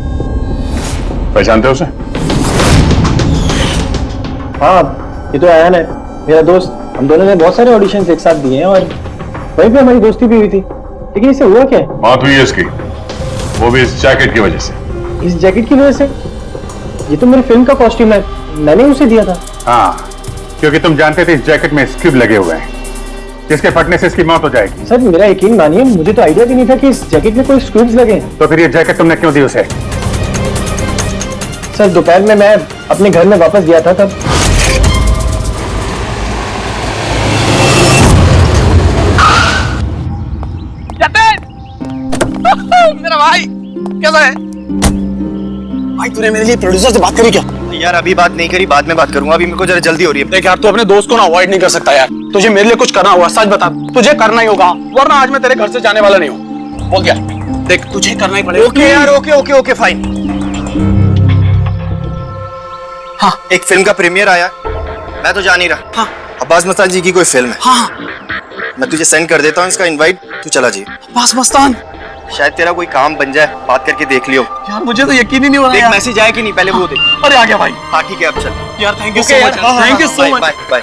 पहचानते हो उसे? हाँ, ये तो अयान है, मेरा दोस्त। हम दोनों ने बहुत सारे ऑडिशंस एक साथ दिए हैं और वहीं पे हमारी दोस्ती भी हुई थी। लेकिन इसे हुआ क्या? मौत हुई है इसकी, वो भी इस जैकेट की वजह से। इस जैकेट की वजह से? ये तो मेरी फिल्म का कॉस्ट्यूम है, मैंने उसे दिया था। हाँ, क्योंकि तुम जानते थे इस जैकेट में स्क्यूब लगे हुए हैं, जिसके फटने से इसकी मौत हो जाएगी। सर मेरा यकीन मानिए, मुझे तो आइडिया भी नहीं था कि इस जैकेट में कोई स्क्यूब्स लगे हैं। तो फिर ये जैकेट तुमने क्यों दी उसे? सर दोपहर में मैं अपने घर में वापस गया था तब। मेरा भाई कैसा है? भाई तूने मेरे लिए प्रोड्यूसर से बात करी क्या? यार अभी बात नहीं करी, बाद में बात करूंगा। अभी मेरे को जरा जल्दी हो रही है। देख यार, तू अपने दोस्त को ना अवॉइड नहीं कर सकता यार। तुझे मेरे लिए कुछ करना होगा, सच बता। तुझे करना ही होगा, वरना आज मैं तेरे घर से जाने वाला नहीं हूँ। बोल दिया, देख तुझे करना ही पड़ेगा। ओके यार, ओके ओके ओके फाइन। हाँ, एक फिल्म का प्रीमियर आया, मैं तो जा नहीं रहा। हाँ, अब्बास मस्तान जी की कोई फिल्म है। हाँ, मैं तुझे सेंड कर देता हूँ इसका इनवाइट, तू चला जी। अब्बास मस्तान, शायद तेरा कोई काम बन जाए, बात करके देख लियो। यार मुझे तो यकीन ही नहीं हो रहा। देख यार मैसेज आया कि नहीं, पहले वो देख। अरे आ गया भाई। हाँ ठीक है, अब चल। यार thank you Okay, so much, हाँ, thank you so bye much. Bye bye.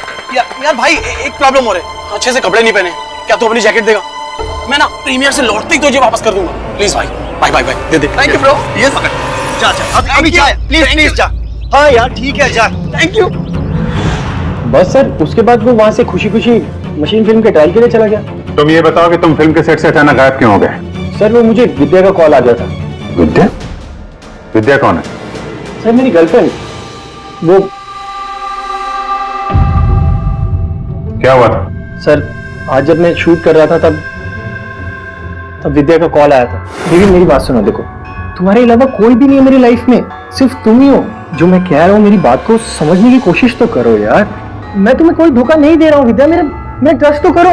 यार भाई एक प्रॉब्लम हो रही है, अच्छे से कपड़े नहीं पहने। क्या तू अपनी जैकेट देगा? मैं ना प्रीमियर से लौटते ही तुझे वापस कर दूंगा। प्लीज भाई, बाय बाय बाय, दे दे। Thank you bro. ये पकड़, जा जा अभी जा, प्लीज प्लीज जा। हाँ यार ठीक है, जा। Thank you. बस सर, उसके बाद वो वहाँ से खुशी खुशी मशीन फिल्म के ट्रायल के लिए चला गया। तुम ये बताओ कि तुम फिल्म के सेट से अचानक गायब क्यों हो गए? सर वो मुझे विद्या का कॉल आ गया था। विद्या? विद्या कौन है? सर मेरी गर्लफ्रेंड। वो क्या हुआ था? सर आज जब मैं शूट कर रहा था तब विद्या का कॉल आया था। मेरी बात सुनो, देखो तुम्हारे अलावा कोई भी नहीं है मेरी लाइफ में, सिर्फ तुम ही हो। जो मैं कह रहा हूँ मेरी बात को समझने की कोशिश तो करो यार। मैं तुम्हें कोई धोखा नहीं दे रहा हूँ विद्या, मेरा ट्रस्ट तो करो।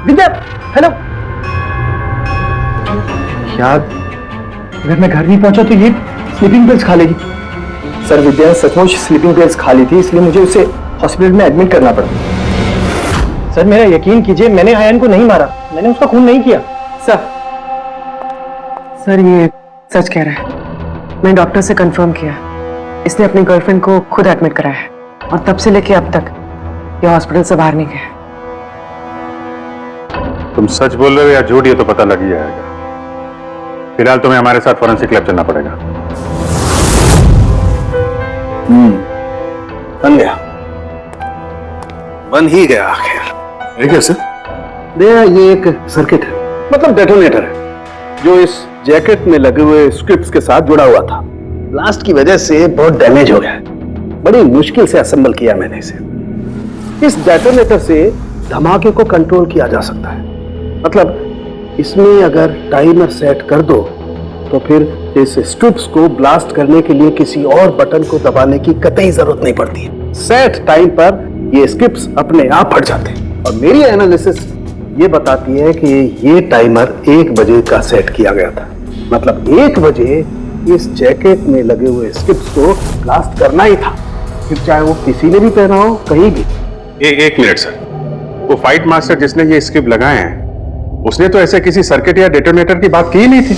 विद्या हेलो। यार अगर मैं घर नहीं पहुंचा तो ये स्लीपिंग पिल्स खा लेगी। सर विद्या ने सचमुच स्लीपिंग पिल्स खा ली थी, इसलिए मुझे उसे हॉस्पिटल में एडमिट करना पड़ा। सर मेरा यकीन कीजिए, मैंने आयन को नहीं मारा, मैंने उसका खून नहीं किया। सर ये सच कह रहा है। मैंने डॉक्टर से कंफर्म किया, इसने अपनी गर्लफ्रेंड को खुद एडमिट कराया है और तब से लेके अब तक ये हॉस्पिटल से बाहर नहीं गया। तुम सच बोल रहे हो या झूठ, ये तो पता लग ही जाएगा। फिलहाल तुम्हें हमारे साथ फोरेंसिक लैब चलना पड़ेगा। बन गया, बन ही गया आखिर। कैसे? ये एक सर्किट है, मतलब डेटोनेटर है, जो इस जैकेट में लगे हुए स्क्रिप्ट्स के साथ जुड़ा हुआ था। ब्लास्ट की वजह से बहुत डैमेज हो गया है, बड़ी मुश्किल से असेंबल किया मैंने इसे। इस डेटोनेटर से धमाके को कंट्रोल किया जा सकता है, मतलब इसमें अगर टाइमर सेट कर दो तो फिर इस स्ट्रिप्स को ब्लास्ट करने के लिए किसी और बटन को दबाने की कतई जरूरत नहीं पड़ती है। सेट टाइम पर ये स्क्रिप्ट्स अपने आप फट जाते हैं और मेरी एनालिसिस ये बताती है कि ये टाइमर 1 बजे का सेट किया गया था, मतलब 1 बजे इस जैकेट में लगे हुए स्क्रिप्ट्स को ब्लास्ट करना ही था, फिर चाहे वो किसी ने भी पहना हो कहीं भी। एक मिनट सर, वो फाइट मास्टर जिसने ये स्क्रिप्ट लगाए हैं उसने तो ऐसे किसी सर्किट या डेटोनेटर की बात की ही नहीं थी।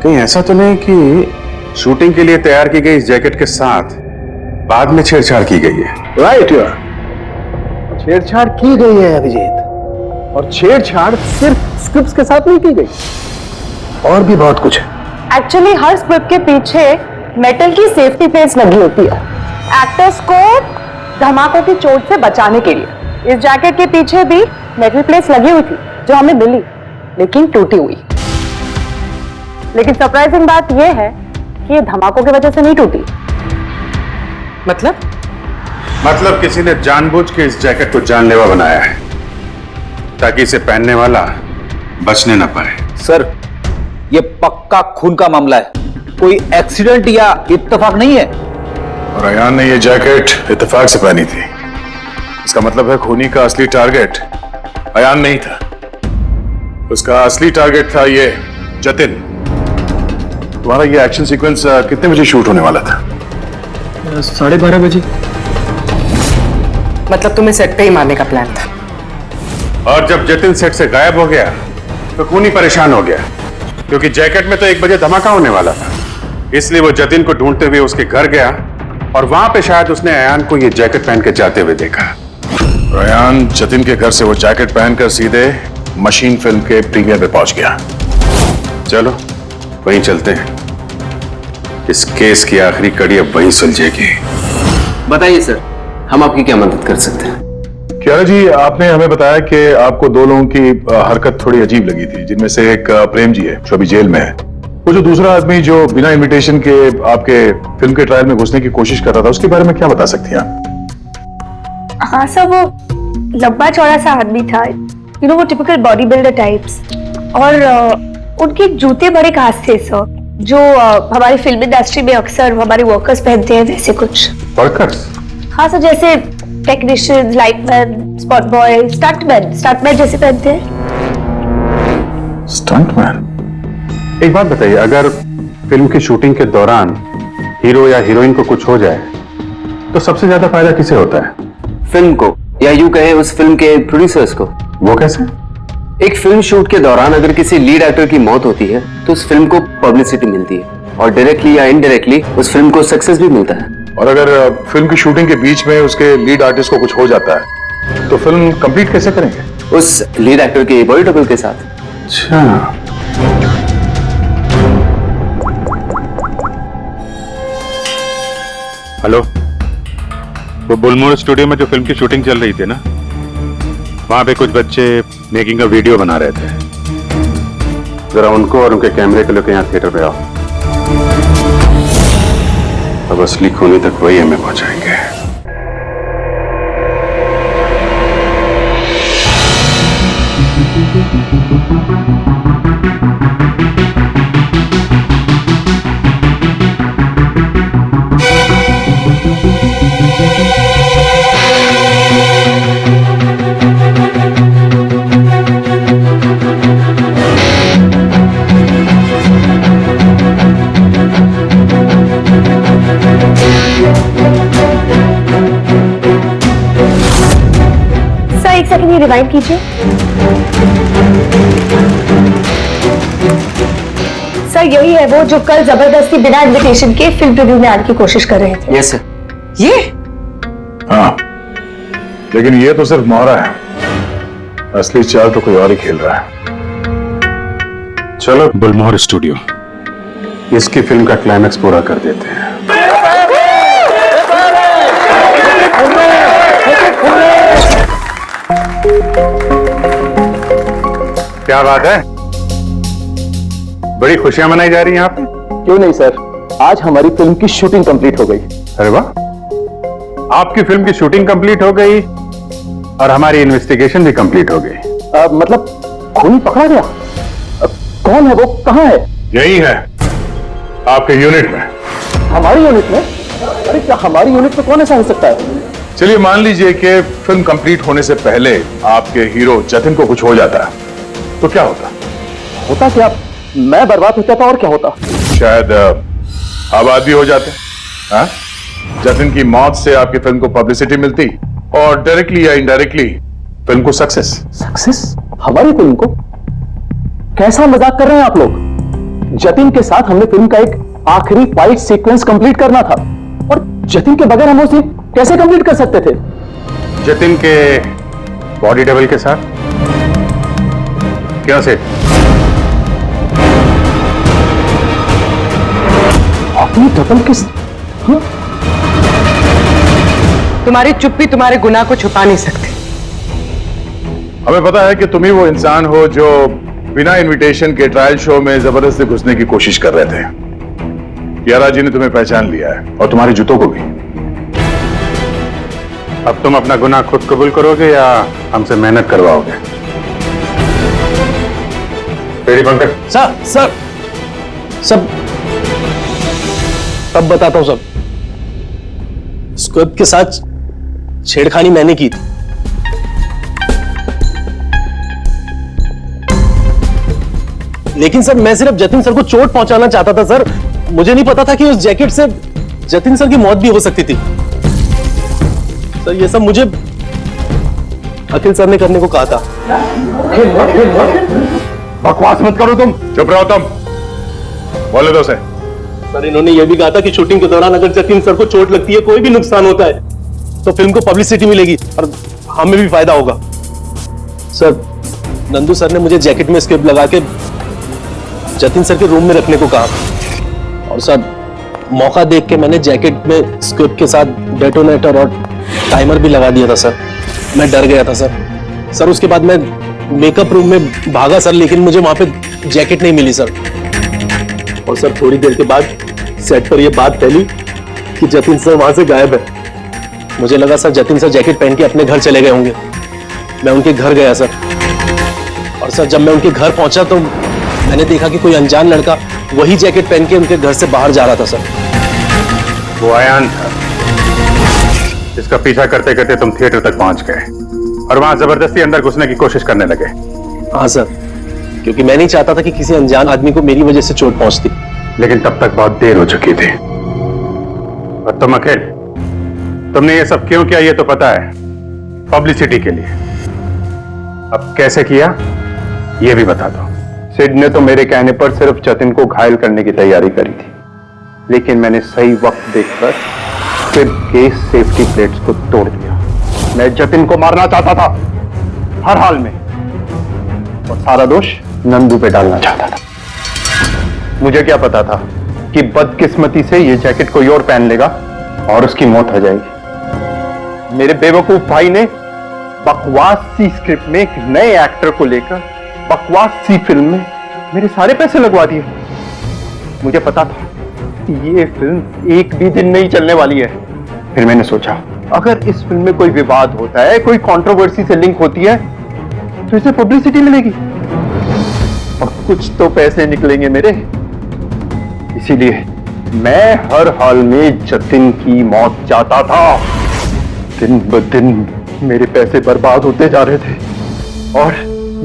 कहीं ऐसा तो नहीं कि शूटिंग के लिए तैयार की गई इस जैकेट के साथ बाद में छेड़छाड़ की गई है? राइट, छेड़छाड़ की गई है अभिजीत, और छेड़छाड़ सिर्फ स्क्रिप्ट के साथ नहीं की गई, और भी बहुत कुछ है। एक्चुअली हर स्क्रिप्ट के पीछे मेटल की सेफ्टी प्लेट्स लगी होती है, एक्टर्स को धमाकों की चोट से बचाने के लिए। इस जैकेट के पीछे भी मेटल प्लेट्स लगी हुई थी जो हमें मिली, लेकिन टूटी हुई। लेकिन सरप्राइजिंग बात यह है कि ये धमाकों की वजह से नहीं टूटी। मतलब किसी ने जानबूझ के इस जैकेट को जानलेवा बनाया है ताकि इसे पहनने वाला बचने न पाए। सर, ये पक्का खून का मामला है, कोई एक्सीडेंट या इत्तेफाक नहीं है। और अयान ने ये जैकेट इत्तेफाक से पहनी थी। इसका मतलब है खूनी का असली टारगेट अयान नहीं था, उसका असली टारगेट था ये जतिन। तुम्हारा ये एक्शन सीक्वेंस कितने बजे शूट होने वाला था? 12:30 बजे। मतलब तुम्हें सेट पे ही मारने का प्लान था? और जब जतिन सेट से गायब हो गया तो खूनी परेशान हो गया, क्योंकि जैकेट में तो 1 बजे धमाका होने वाला था। इसलिए वो जतिन को ढूंढते हुए उसके घर गया और वहां पे शायद उसने अयान को ये जैकेट पहन के जाते हुए देखा। अयान जतिन के घर से वो जैकेट पहनकर सीधे मशीन फिल्म के प्रीमियर पे पहुंच गया। चलो वहीं चलते हैं, इस केस की आखिरी कड़ी अब वहीं सुलझेगी। बताइए सर, हम आपकी क्या मदद कर सकते हैं? कियारा जी, आपने हमें बताया कि आपको 2 लोगों की हरकत थोड़ी अजीब लगी थी, जिनमें से एक प्रेम जी है जो अभी जेल में है। वो जो दूसरा आदमी जो बिना इनविटेशन के आपके फिल्म के ट्रायल में घुसने की कोशिश कर रहा था, उसके बारे में क्या बता सकती हैं आप? हाँ सर, वो लंबा चौड़ा सा आदमी था, यू नो वो टिपिकल बॉडी बिल्डर टाइप्स, और उनके जूते बड़े खास थे सर, जो हमारी फिल्म इंडस्ट्री में अक्सर हमारे वर्कर्स पहनते हैं, वैसे कुछ। वर्कर्स? हाँ सर, जैसे technician, lightman, spot boy, stuntman जैसे पहनते हैं। स्टंटमैन? एक बात बताइए, अगर फिल्म की शूटिंग के दौरान हीरो या हीरोइन को कुछ हो जाए तो सबसे ज्यादा फायदा किसे होता है? फिल्म को, या यूं कहें उस फिल्म के प्रोड्यूसर्स को। वो कैसे? एक फिल्म शूट के दौरान अगर किसी लीड एक्टर की मौत होती है तो उस फिल्म को पब्लिसिटी मिलती है, और डायरेक्टली या इनडायरेक्टली उस फिल्म को सक्सेस भी मिलता है। और अगर फिल्म की शूटिंग के बीच में उसके लीड आर्टिस्ट को कुछ हो जाता है तो फिल्म कंप्लीट कैसे करेंगे? उस लीड एक्टर के बॉडी डबल के साथ। अच्छा, हेलो, वो बुलमोर स्टूडियो में जो फिल्म की शूटिंग चल रही थी ना, वहां पे कुछ बच्चे मेकिंग का वीडियो बना रहे थे। जरा उनको और उनके कैमरे को लेकर यहाँ थिएटर पे आओ। अब असली खूनी तक वही हमें पहुंचाएंगे। एक सेकंड ये रिवाइंड कीजिए। सर, यही है वो जो कल जबरदस्ती बिना इनविटेशन के फिल्म रिव्यू में आने की कोशिश कर रहे थे। Yes sir. ये? हाँ, लेकिन ये तो सिर्फ मोहरा है, असली चाल तो कोई और ही खेल रहा है। चलो बुलमोहर स्टूडियो, इसकी फिल्म का क्लाइमैक्स पूरा कर देते हैं। क्या बात है, बड़ी खुशियां मनाई जा रही हैं यहाँ पे? क्यों नहीं सर, आज हमारी फिल्म की शूटिंग कंप्लीट हो गई। अरे वाह, आपकी फिल्म की शूटिंग कंप्लीट हो गई और हमारी इन्वेस्टिगेशन भी कंप्लीट हो गई। मतलब खूनी पकड़ा गया? कौन है वो, कहाँ है? यही है, आपके यूनिट में। हमारी यूनिट में? अरे क्या हमारी यूनिट में कौन ऐसा हो सकता है? चलिए मान लीजिए कि फिल्म कंप्लीट होने से पहले आपके हीरो जतिन को कुछ हो जाता है तो क्या होता? होता क्या? मैं बर्बाद हो जाता और क्या होता? शायद आबाद भी हो जाते। हाँ? जतिन की मौत से आपकी फिल्म को पब्लिसिटी मिलती और डायरेक्टली या इनडायरेक्टली फिल्म को सक्सेस। सक्सेस? हमारी फिल्म को? कैसा मजाक कर रहे हैं आप लोग? जतिन के साथ हमने फिल्म का एक आखिरी फाइट सीक्वेंस कंप्लीट करना था, और जतिन के बगैर हम उसे कैसे कंप्लीट कर सकते थे? जतिन के बॉडी डबल के साथ? क्यों सेठ? अपनी दखल किस? तुम्हारी चुप्पी तुम्हारे गुनाह को छुपा नहीं सकती। हमें पता है कि तुम ही वो इंसान हो जो बिना इनविटेशन के ट्रायल शो में जबरदस्ती घुसने की कोशिश कर रहे थे। यारा जी ने तुम्हें पहचान लिया है और तुम्हारे जूतों को भी। अब तुम अपना गुनाह खुद कबूल करोगे या हमसे मेहनत करवाओगे? तेरी पंकज। सर सब तब बताता हूं। सब स्क्विब के साथ छेड़खानी मैंने की थी। लेकिन सर मैं सिर्फ जतिन सर को चोट पहुंचाना चाहता था सर। मुझे नहीं पता था कि उस जैकेट से जतिन सर की मौत भी हो सकती थी। सर ये सब मुझे अखिल सर ने करने को कहा था। बकवास मत करो तुम। चुप रहो तुम। बोले दो से। सर इन्होंने यह भी कहा था कि शूटिंग के दौरान अगर जतिन सर को चोट लगती है, कोई भी नुकसान होता है, तो फिल्म को पब्लिसिटी मिलेगी और हमें भी फायदा होगा। सर नंदू सर ने मुझे जैकेट में स्क्रिप्ट लगा के जतिन सर के रूम में रखने को कहा और सर मौका देख के मैंने जैकेट में स्क्रिप्ट के साथ डेटोनेटर और टाइमर भी लगा दिया था सर। मैं डर गया था सर। सर उसके बाद मैं मेकअप रूम में भागा सर, लेकिन मुझे वहां पे जैकेट नहीं मिली सर। और सर थोड़ी देर के बाद सेट पर यह बात फैली कि जतिन सर वहां से गायब है। मुझे लगा सर जतिन सर जैकेट पहन के अपने घर चले गए होंगे। मैं उनके घर गया सर और सर जब मैं उनके घर पहुंचा तो मैंने देखा कि कोई अनजान लड़का वही जैकेट पहन के उनके घर से बाहर जा रहा था सर। वो आयान था जिसका पीछा करते करते तुम थिएटर तक पहुंच गए और वहां जबरदस्ती अंदर घुसने की कोशिश करने लगे। हाँ सर, क्योंकि मैं नहीं चाहता था कि किसी अनजान आदमी को मेरी वजह से चोट पहुंचती। लेकिन तब तक बहुत देर हो चुकी थी। और तुम अखिल, तुमने ये सब क्यों किया ये तो पता है, पब्लिसिटी के लिए। अब कैसे किया ये भी बता दो। सिड ने तो मेरे कहने पर सिर्फ जतिन को घायल करने की तैयारी करी थी, लेकिन मैंने सही वक्त देखकर सिड के सेफ्टी प्लेट्स को तोड़ दिया। मैं जतिन को मारना चाहता था हर हाल में, और सारा दोष नंदू पे डालना चाहता था। मुझे क्या पता था कि बदकिस्मती से ये जैकेट कोई और पहन लेगा और उसकी मौत हो जाएगी। मेरे बेवकूफ भाई ने बकवास सी स्क्रिप्ट में एक नए एक्टर को लेकर बकवास सी फिल्म में मेरे सारे पैसे लगवा दिए। मुझे पता था कि ये फिल्म एक भी दिन नहीं चलने वाली है। फिर मैंने सोचा अगर इस फिल्म में कोई विवाद होता है, कोई कंट्रोवर्सी से लिंक होती है, तो इसे पब्लिसिटी मिलेगी और कुछ तो पैसे निकलेंगे मेरे। इसीलिए मैं हर हाल में जतिन की मौत चाहता था। दिन ब दिन मेरे पैसे बर्बाद होते जा रहे थे और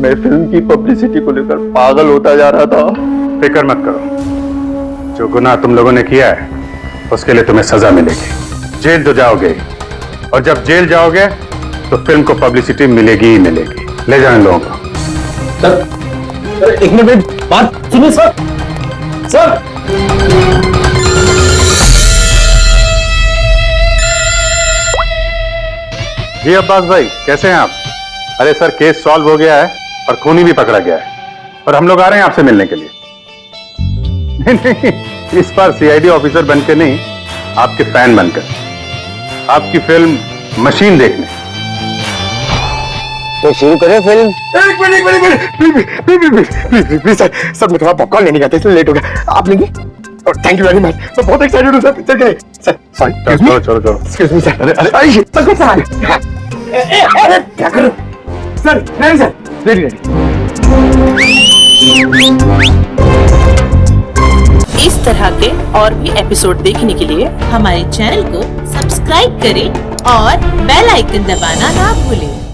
मैं फिल्म की पब्लिसिटी को लेकर पागल होता जा रहा था। फिक्र मत करो, जो गुनाह तुम लोगों ने किया है उसके लिए तुम्हें सजा मिलेगी। जेल तो जाओगे और जब जेल जाओगे तो फिल्म को पब्लिसिटी मिलेगी ही मिलेगी। ले जाओ इन लोगों को। सर एक मिनट बात सुनिए सर। सर जी अब्बास भाई, कैसे हैं आप? अरे सर, केस सॉल्व हो गया है और खूनी भी पकड़ा गया है और हम लोग आ रहे हैं आपसे मिलने के लिए। नहीं, इस बार सीआईडी ऑफिसर बनकर नहीं, आपके फैन बनकर, आपकी फिल्म मशीन देखने। तो शुरू करें फिल्म। एक मिनट प्लीज सर, मैं थोड़ा पॉपकॉर्न लेने गया था इसलिए लेट हो गया। आप लेंगे? थैंक यू वेरी मच, मैं बहुत एक्साइटेड हूँ सर पिक्चर के लिए। सर सॉरी, चलो चलो चलो, एक्सक्यूज मी सर। अरे सर कुछ सर, अरे क्या करूं सर? नहीं सर, रेडी रेडी। इस तरह के और भी एपिसोड देखने के लिए हमारे चैनल को सब्सक्राइब करें और बेल आइकन दबाना ना भूलें।